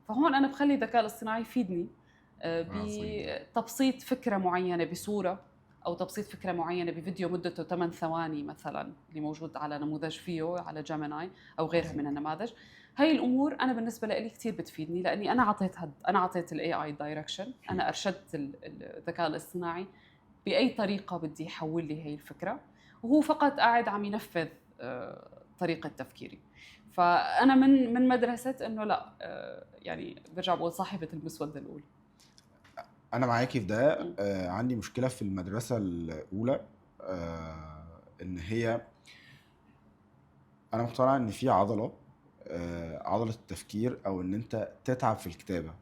فهون انا بخلي الذكاء الاصطناعي يفيدني بتبسيط فكره معينه بصوره، او تبسيط فكره معينه بفيديو مدته 8 ثواني مثلا، اللي موجود على نموذج فيو على جيميناي او غيرها من النماذج. هاي الامور انا بالنسبه لي كثير بتفيدني، لاني انا اعطيت الاي اي دايركشن، انا ارشدت الذكاء الاصطناعي باي طريقه بدي يحول لي هي الفكره، وهو فقط قاعد عم ينفذ طريقه تفكيري. فانا من مدرسه انه لا، يعني برجع بقول صاحبه المسوده الاولى. انا معاكي في ده. عندي مشكله في المدرسه الاولى، ان هي انا مقتنع ان في عضله التفكير، او ان انت تتعب في الكتابه.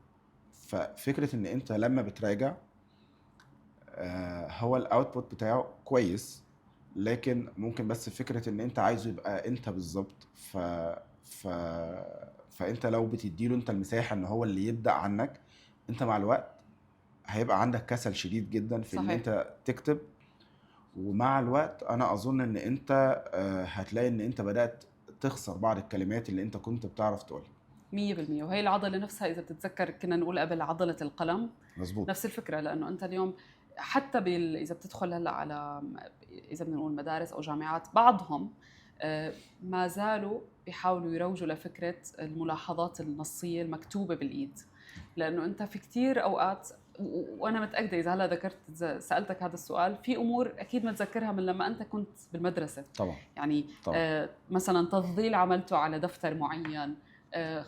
ففكره ان انت لما بتراجع هو الاوتبوت بتاعه كويس، لكن ممكن بس فكره ان انت عايزه يبقى انت بالظبط. ف... فانت لو بتديله انت المساحه ان هو اللي يبدا عنك، انت مع الوقت هيبقى عندك كسل شديد جدا في صحيح. ان انت تكتب. ومع الوقت انا اظن ان انت هتلاقي ان انت بدات تخسر بعض الكلمات اللي انت كنت بتعرف تقولها 100%. وهي العضله نفسها اذا بتتذكر كنا نقول قبل عضله القلم. مزبوط. نفس الفكره، لانه انت اليوم حتى اذا بتدخل هلا على اذا بدنا نقول مدارس او جامعات، بعضهم ما زالوا بيحاولوا يروجوا لفكره الملاحظات النصيه المكتوبه بالايد، لانه انت في كتير اوقات، وانا متاكده اذا هلا سالتك هذا السؤال، في امور اكيد متذكرها من لما انت كنت بالمدرسه. طبعا. يعني طبعا. مثلا تفضيل عملته على دفتر معين،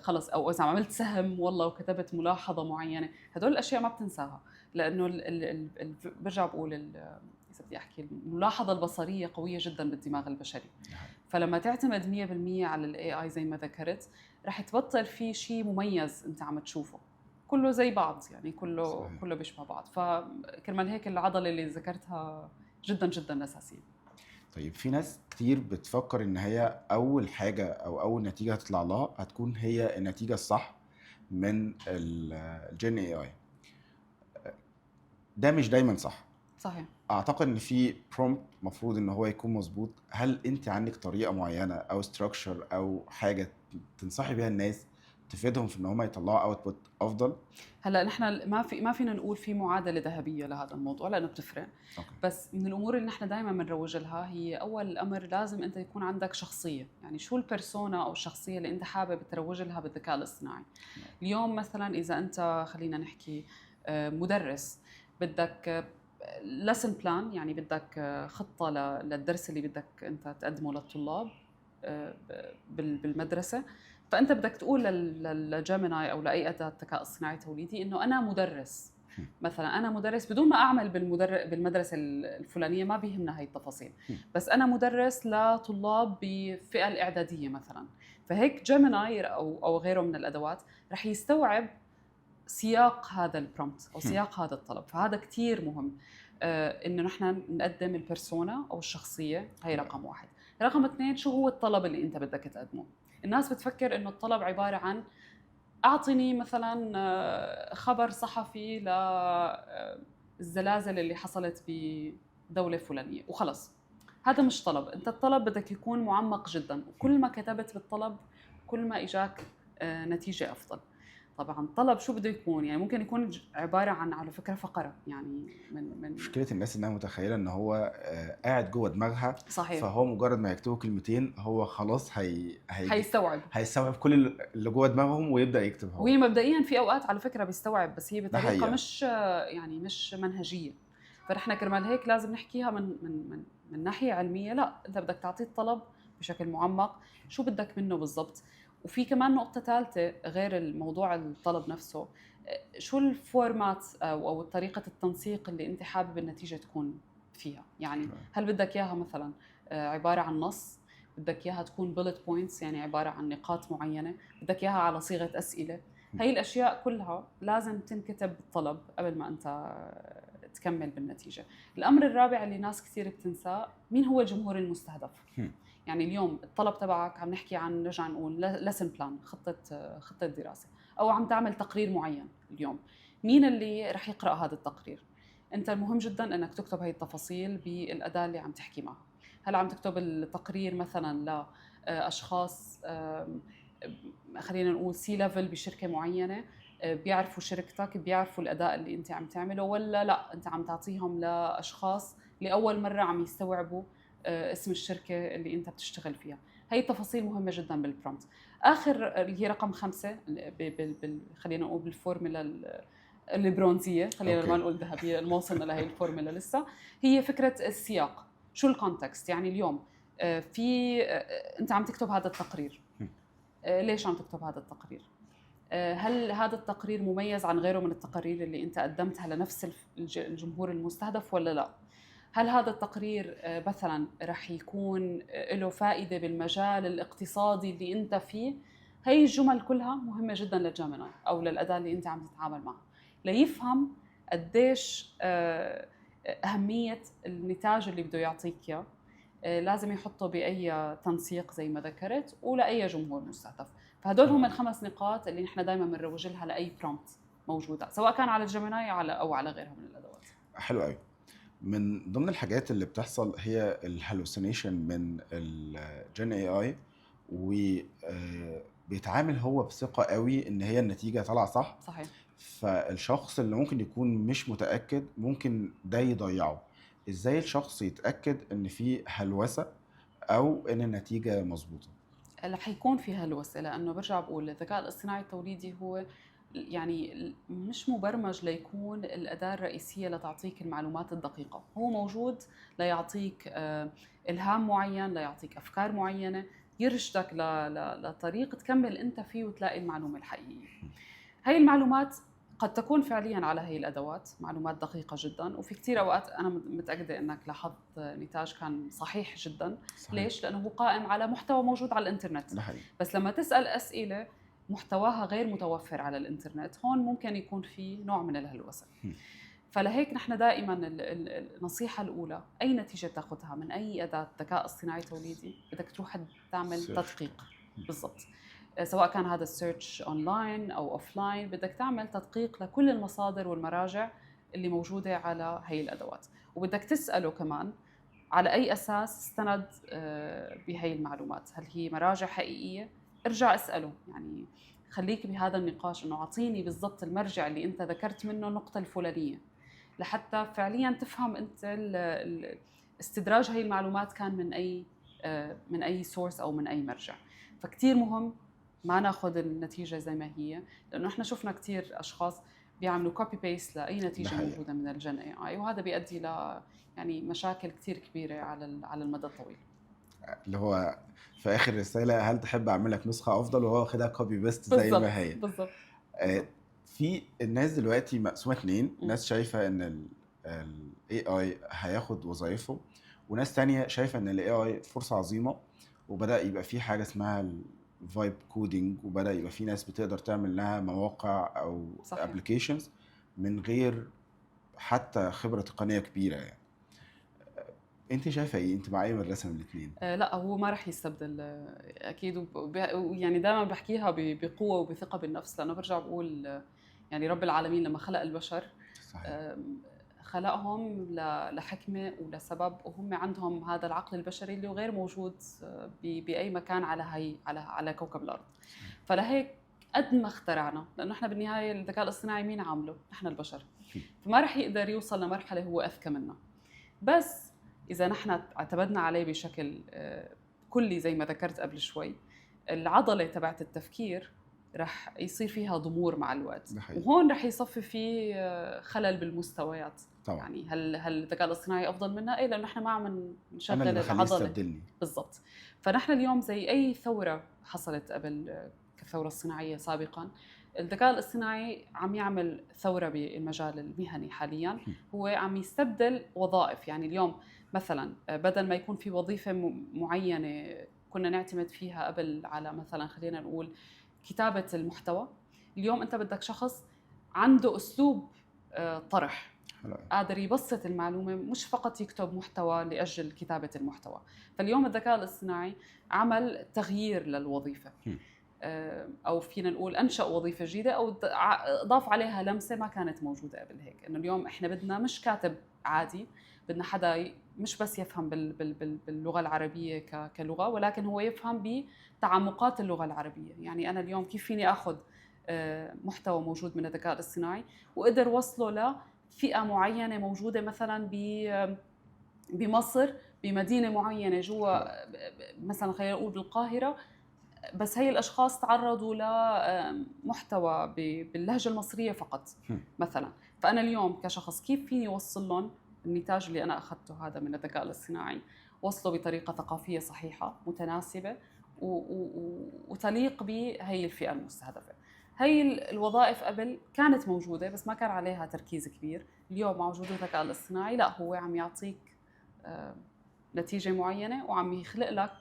خلص، او اذا عملت سهم والله وكتبت ملاحظه معينه، هدول الاشياء ما بتنساها، لانه برجع بقول اذا بدي احكي الملاحظه البصريه قويه جدا بالدماغ البشري. فلما تعتمد 100% على الاي اي زي ما ذكرت، رح تبطل في شيء مميز انت عم تشوفه، كله زي بعض، يعني كله بيشبه بعض. فكرمال هيك العضله اللي ذكرتها جدا جدا اساسيه. طيب في ناس كتير بتفكر ان هي اول حاجه او اول نتيجه هتطلع لها هتكون هي النتيجه الصح من الجين اي اي. ده مش دايما صح. صحيح. اعتقد ان في برومبت مفروض ان هو يكون مظبوط. هل انت عندك طريقه معينه او ستراكشر او حاجه تنصحي بيها الناس تفيدهم في ان هم يطلعوا اوتبوت افضل؟ هلا نحن ما فينا نقول في معادله ذهبيه لهذا الموضوع، لانه بتفرق. بس من الامور اللي نحن دائما بنروج لها، هي اول امر لازم انت يكون عندك شخصيه. يعني شو البيرسونا او الشخصيه اللي انت حابب تروج لها بالذكاء الاصطناعي. اليوم مثلا اذا انت خلينا نحكي مدرس، بدك lesson plan، يعني بدك خطه للدرس اللي بدك انت تقدمه للطلاب بالمدرسه. فانت بدك تقول للجيميناي او لاي اداه ذكاء اصطناعي توليدي انه انا مدرس مثلا، انا مدرس بدون ما اعمل بالمدرسه الفلانيه، ما بيهمنا هاي التفاصيل، بس انا مدرس لطلاب بفئه الاعداديه مثلا. فهيك جيميناي او غيره من الادوات رح يستوعب سياق هذا البرومبت او سياق هذا الطلب. فهذا كتير مهم، انه نحن نقدم البيرسونا او الشخصيه. هي رقم واحد. رقم اثنين، شو هو الطلب اللي انت بدك تقدمه. الناس بتفكر انه الطلب عباره عن اعطني مثلا خبر صحفي للزلازل اللي حصلت بدوله فلانيه وخلص. هذا مش طلب. انت الطلب بدك يكون معمق جدا، وكل ما كتبت بالطلب كل ما اجاك نتيجه افضل. طبعا طلب شو بده يكون؟ يعني ممكن يكون عباره عن على فكره فقره، يعني من مشكله الناس انها متخيله ان هو قاعد جوه دماغها، صحيح. فهو مجرد ما يكتبوا كلمتين هو خلاص هيستوعب. هيستوعب كل اللي جوه دماغهم ويبدا يكتب هو. وهي مبدئيا في اوقات على فكره بيستوعب، بس هي ده بطريقه حقيقه. مش يعني مش منهجيه. فنحن كرمال هيك لازم نحكيها من ناحيه علميه. لا، انت بدك تعطيه الطلب بشكل معمق، شو بدك منه بالضبط. وفي كمان نقطه ثالثه غير الموضوع الطلب نفسه، شو الفورمات او طريقه التنسيق اللي انت حابب النتيجه تكون فيها. يعني هل بدك اياها مثلا عباره عن نص، بدك اياها تكون bullet points يعني عباره عن نقاط معينه، بدك اياها على صيغه اسئله. هي الاشياء كلها لازم تنكتب بالطلب قبل ما انت تكمل بالنتيجه. الامر الرابع اللي ناس كثير بتنساه، مين هو الجمهور المستهدف. يعني اليوم الطلب تبعك عم نحكي عن، نرجع نقول lesson plan، خطه دراسه، او عم تعمل تقرير معين اليوم. مين اللي رح يقرا هذا التقرير؟ انت المهم جدا انك تكتب هاي التفاصيل بالاداه اللي عم تحكي معها. هل عم تكتب التقرير مثلا لاشخاص خلينا نقول سي ليفل بشركه معينه، بيعرفوا شركتك، بيعرفوا الاداء اللي انت عم تعمله، ولا لا انت عم تعطيهم لاشخاص لاول مره عم يستوعبوا اسم الشركه اللي انت بتشتغل فيها؟ هي التفاصيل مهمه جدا بالبرومبت. اخر اللي هي رقم 5 خلينا نقول بالفورمولا البرونزيه، خلينا ما نقول ذهبيه، ما وصلنا لهي الفورمولا لسه، هي فكره السياق. شو الكونتكست؟ يعني اليوم في انت عم تكتب هذا التقرير، ليش عم تكتب هذا التقرير؟ هل هذا التقرير مميز عن غيره من التقارير اللي انت قدمتها لنفس الجمهور المستهدف ولا لا؟ هل هذا التقرير مثلا رح يكون له فائدة بالمجال الاقتصادي اللي انت فيه؟ هي الجمل كلها مهمة جدا للجيميناي او للأداة اللي انت عم تتعامل معها، ليفهم قديش أهمية النتاج اللي بده يعطيك اياه. لازم يحطه بأي تنسيق زي ما ذكرت، ولأي جمهور مستهدف. فهدول هم الخمس نقاط اللي نحن دائما بنروج لها لأي برومبت موجودة، سواء كان على الجيميناي أو على غيرها من الأدوات. حلو قوي. من ضمن الحاجات اللي بتحصل هي الهلوسينيشن من الجن اي اي، وبيتعامل هو بثقة قوي ان هي النتيجة طالعة صح. صحيح. فالشخص اللي ممكن يكون مش متأكد ممكن ده يضيعه. ازاي الشخص يتأكد ان في هلوسة او ان النتيجة مظبوطة؟ رح يكون في هلوسة، لأنه برجع بقول الذكاء الاصطناعي التوليدي هو يعني مش مبرمج ليكون الأداة الرئيسية لتعطيك المعلومات الدقيقة. هو موجود ليعطيك إلهام معين، ليعطيك أفكار معينة، يرشدك لطريق تكمل أنت فيه وتلاقي المعلومة الحقيقية. هاي المعلومات قد تكون فعليا على هي الأدوات معلومات دقيقة جدا، وفي كتير أوقات أنا متأكدة أنك لاحظت نتاج كان صحيح جدا. صحيح. ليش؟ لأنه هو قائم على محتوى موجود على الإنترنت. بس لما تسأل أسئلة محتواها غير متوفر على الإنترنت، هون ممكن يكون في نوع من الهلوسة. فلهيك نحن دائما النصيحة الأولى، أي نتيجة تأخذها من أي أداة ذكاء اصطناعي توليدي بدك تروح تعمل تدقيق بالضبط. سواء كان هذا السيرش اونلاين او اوفلاين، بدك تعمل تدقيق لكل المصادر والمراجع اللي موجوده على هي الادوات، وبدك تساله كمان على اي اساس استند بهي المعلومات. هل هي مراجع حقيقيه؟ ارجع اساله، يعني خليك بهذا النقاش انه اعطيني بالضبط المرجع اللي انت ذكرت منه النقطه الفلانيه، لحتى فعليا تفهم انت استدراج هي المعلومات كان من اي سورس او من اي مرجع. فكتير مهم ما ناخذ النتيجة زي ما هي، لأنه احنا شفنا كتير أشخاص بيعملوا كوبي بيست لأي نتيجة موجودة من الجن اي اي، وهذا بيؤدي ل يعني مشاكل كتير كبيرة على المدى الطويل. اللي هو في آخر رسالة، هل تحب أعمل لك نسخة أفضل، وهو واخدها كوبي بيست زي ما هي. بالضبط. في الناس دلوقتي مقسومة اتنين، ناس شايفة إن ال AI هياخد وظائفه، وناس تانية شايفة إن ال AI فرصة عظيمة، وبدأ يبقى في حاجة اسمها الفايب كودينج، وبدأ يبقى في ناس بتقدر تعمل لها مواقع أو ابلكيشنز من غير حتى خبرة تقنية كبيرة. يعني انت شايفه ايه؟ انت مع اي مدرسه من الاثنين؟ لا، هو ما رح يستبدل اكيد، يعني دائما بحكيها بقوه وبثقه بالنفس، لانه برجع بقول يعني رب العالمين لما خلق البشر صحيح. خلقهم لحكمه ولسبب، وهم عندهم هذا العقل البشري اللي غير موجود باي مكان على هي على كوكب الارض. صحيح. فلهيك قد ما اخترعنا، لانه احنا بالنهايه الذكاء الاصطناعي مين عامله؟ نحن البشر. أكيد. فما رح يقدر يوصل لمرحله هو اذكى منا. بس اذا نحن اعتمدنا عليه بشكل كلي زي ما ذكرت قبل شوي، العضله تبعت التفكير رح يصير فيها ضمور مع الوقت، ده حقيقي. وهون رح يصفي فيه خلل بالمستويات. طبعا. يعني هل الذكاء الاصطناعي افضل منا؟ ايه، لانه نحن ما عم انا نشغل اللي بخليه العضله. يستبدلني. بالضبط. فنحن اليوم زي اي ثوره حصلت قبل كثوره صناعيه سابقا، الذكاء الاصطناعي عم يعمل ثوره بالمجال المهني حاليا. هو عم يستبدل وظائف. يعني اليوم مثلا بدل ما يكون في وظيفه معينه كنا نعتمد فيها قبل على مثلا خلينا نقول كتابه المحتوى، اليوم انت بدك شخص عنده اسلوب طرح، قادر يبسط المعلومة، مش فقط يكتب محتوى لأجل كتابة المحتوى. فاليوم الذكاء الاصطناعي عمل تغيير للوظيفة، أو فينا نقول أنشأ وظيفة جديدة، أو أضاف عليها لمسة ما كانت موجودة قبل هيك. إنه اليوم إحنا بدنا مش كاتب عادي، بدنا حدا مش بس يفهم باللغة العربية كلغة، ولكن هو يفهم بتعمقات اللغة العربية. يعني أنا اليوم كيف فيني أخذ محتوى موجود من الذكاء الاصطناعي وقدر وصله لفئة معينة موجودة مثلا بمصر، بمدينة معينة جوا مثلا خلينا نقول بالقاهرة، بس هي الأشخاص تعرضوا لمحتوى باللهجة المصرية فقط مثلا. فأنا اليوم كشخص كيف فيني أوصل لهم النتاج اللي أنا أخذته هذا من الذكاء الاصطناعي، وصله بطريقة ثقافية صحيحة متناسبة وتليق بهي الفئة المستهدفة. هي الوظائف قبل كانت موجودة بس ما كان عليها تركيز كبير. اليوم مع وجود الذكاء الاصطناعي لا، هو عم يعطيك نتيجة معينة وعم يخلق لك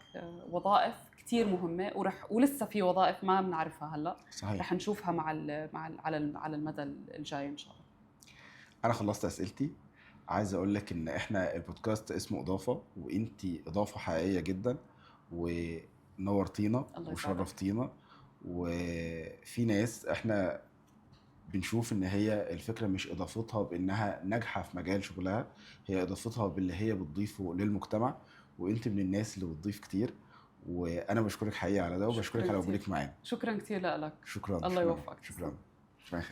وظائف كتير مهمة، ولسه في وظائف ما بنعرفها هلا. صحيح. رح نشوفها على المدى الجاي ان شاء الله. انا خلصت اسئلتي. عايز اقول لك ان احنا البودكاست اسمه اضافه، وانتي اضافه حقيقيه جدا، ونورتينا وشرفتينا. وفي ناس احنا بنشوف ان هي الفكره مش اضافتها بانها ناجحه في مجال شغلها، هي اضافتها باللي هي بتضيفه للمجتمع، وانت من الناس اللي بتضيف كتير. وانا بشكرك حقيقه على ده، وبشكرك على وجودك معانا. شكرا كثير لك. شكرا. الله يوفقك. شكرا. شكرا.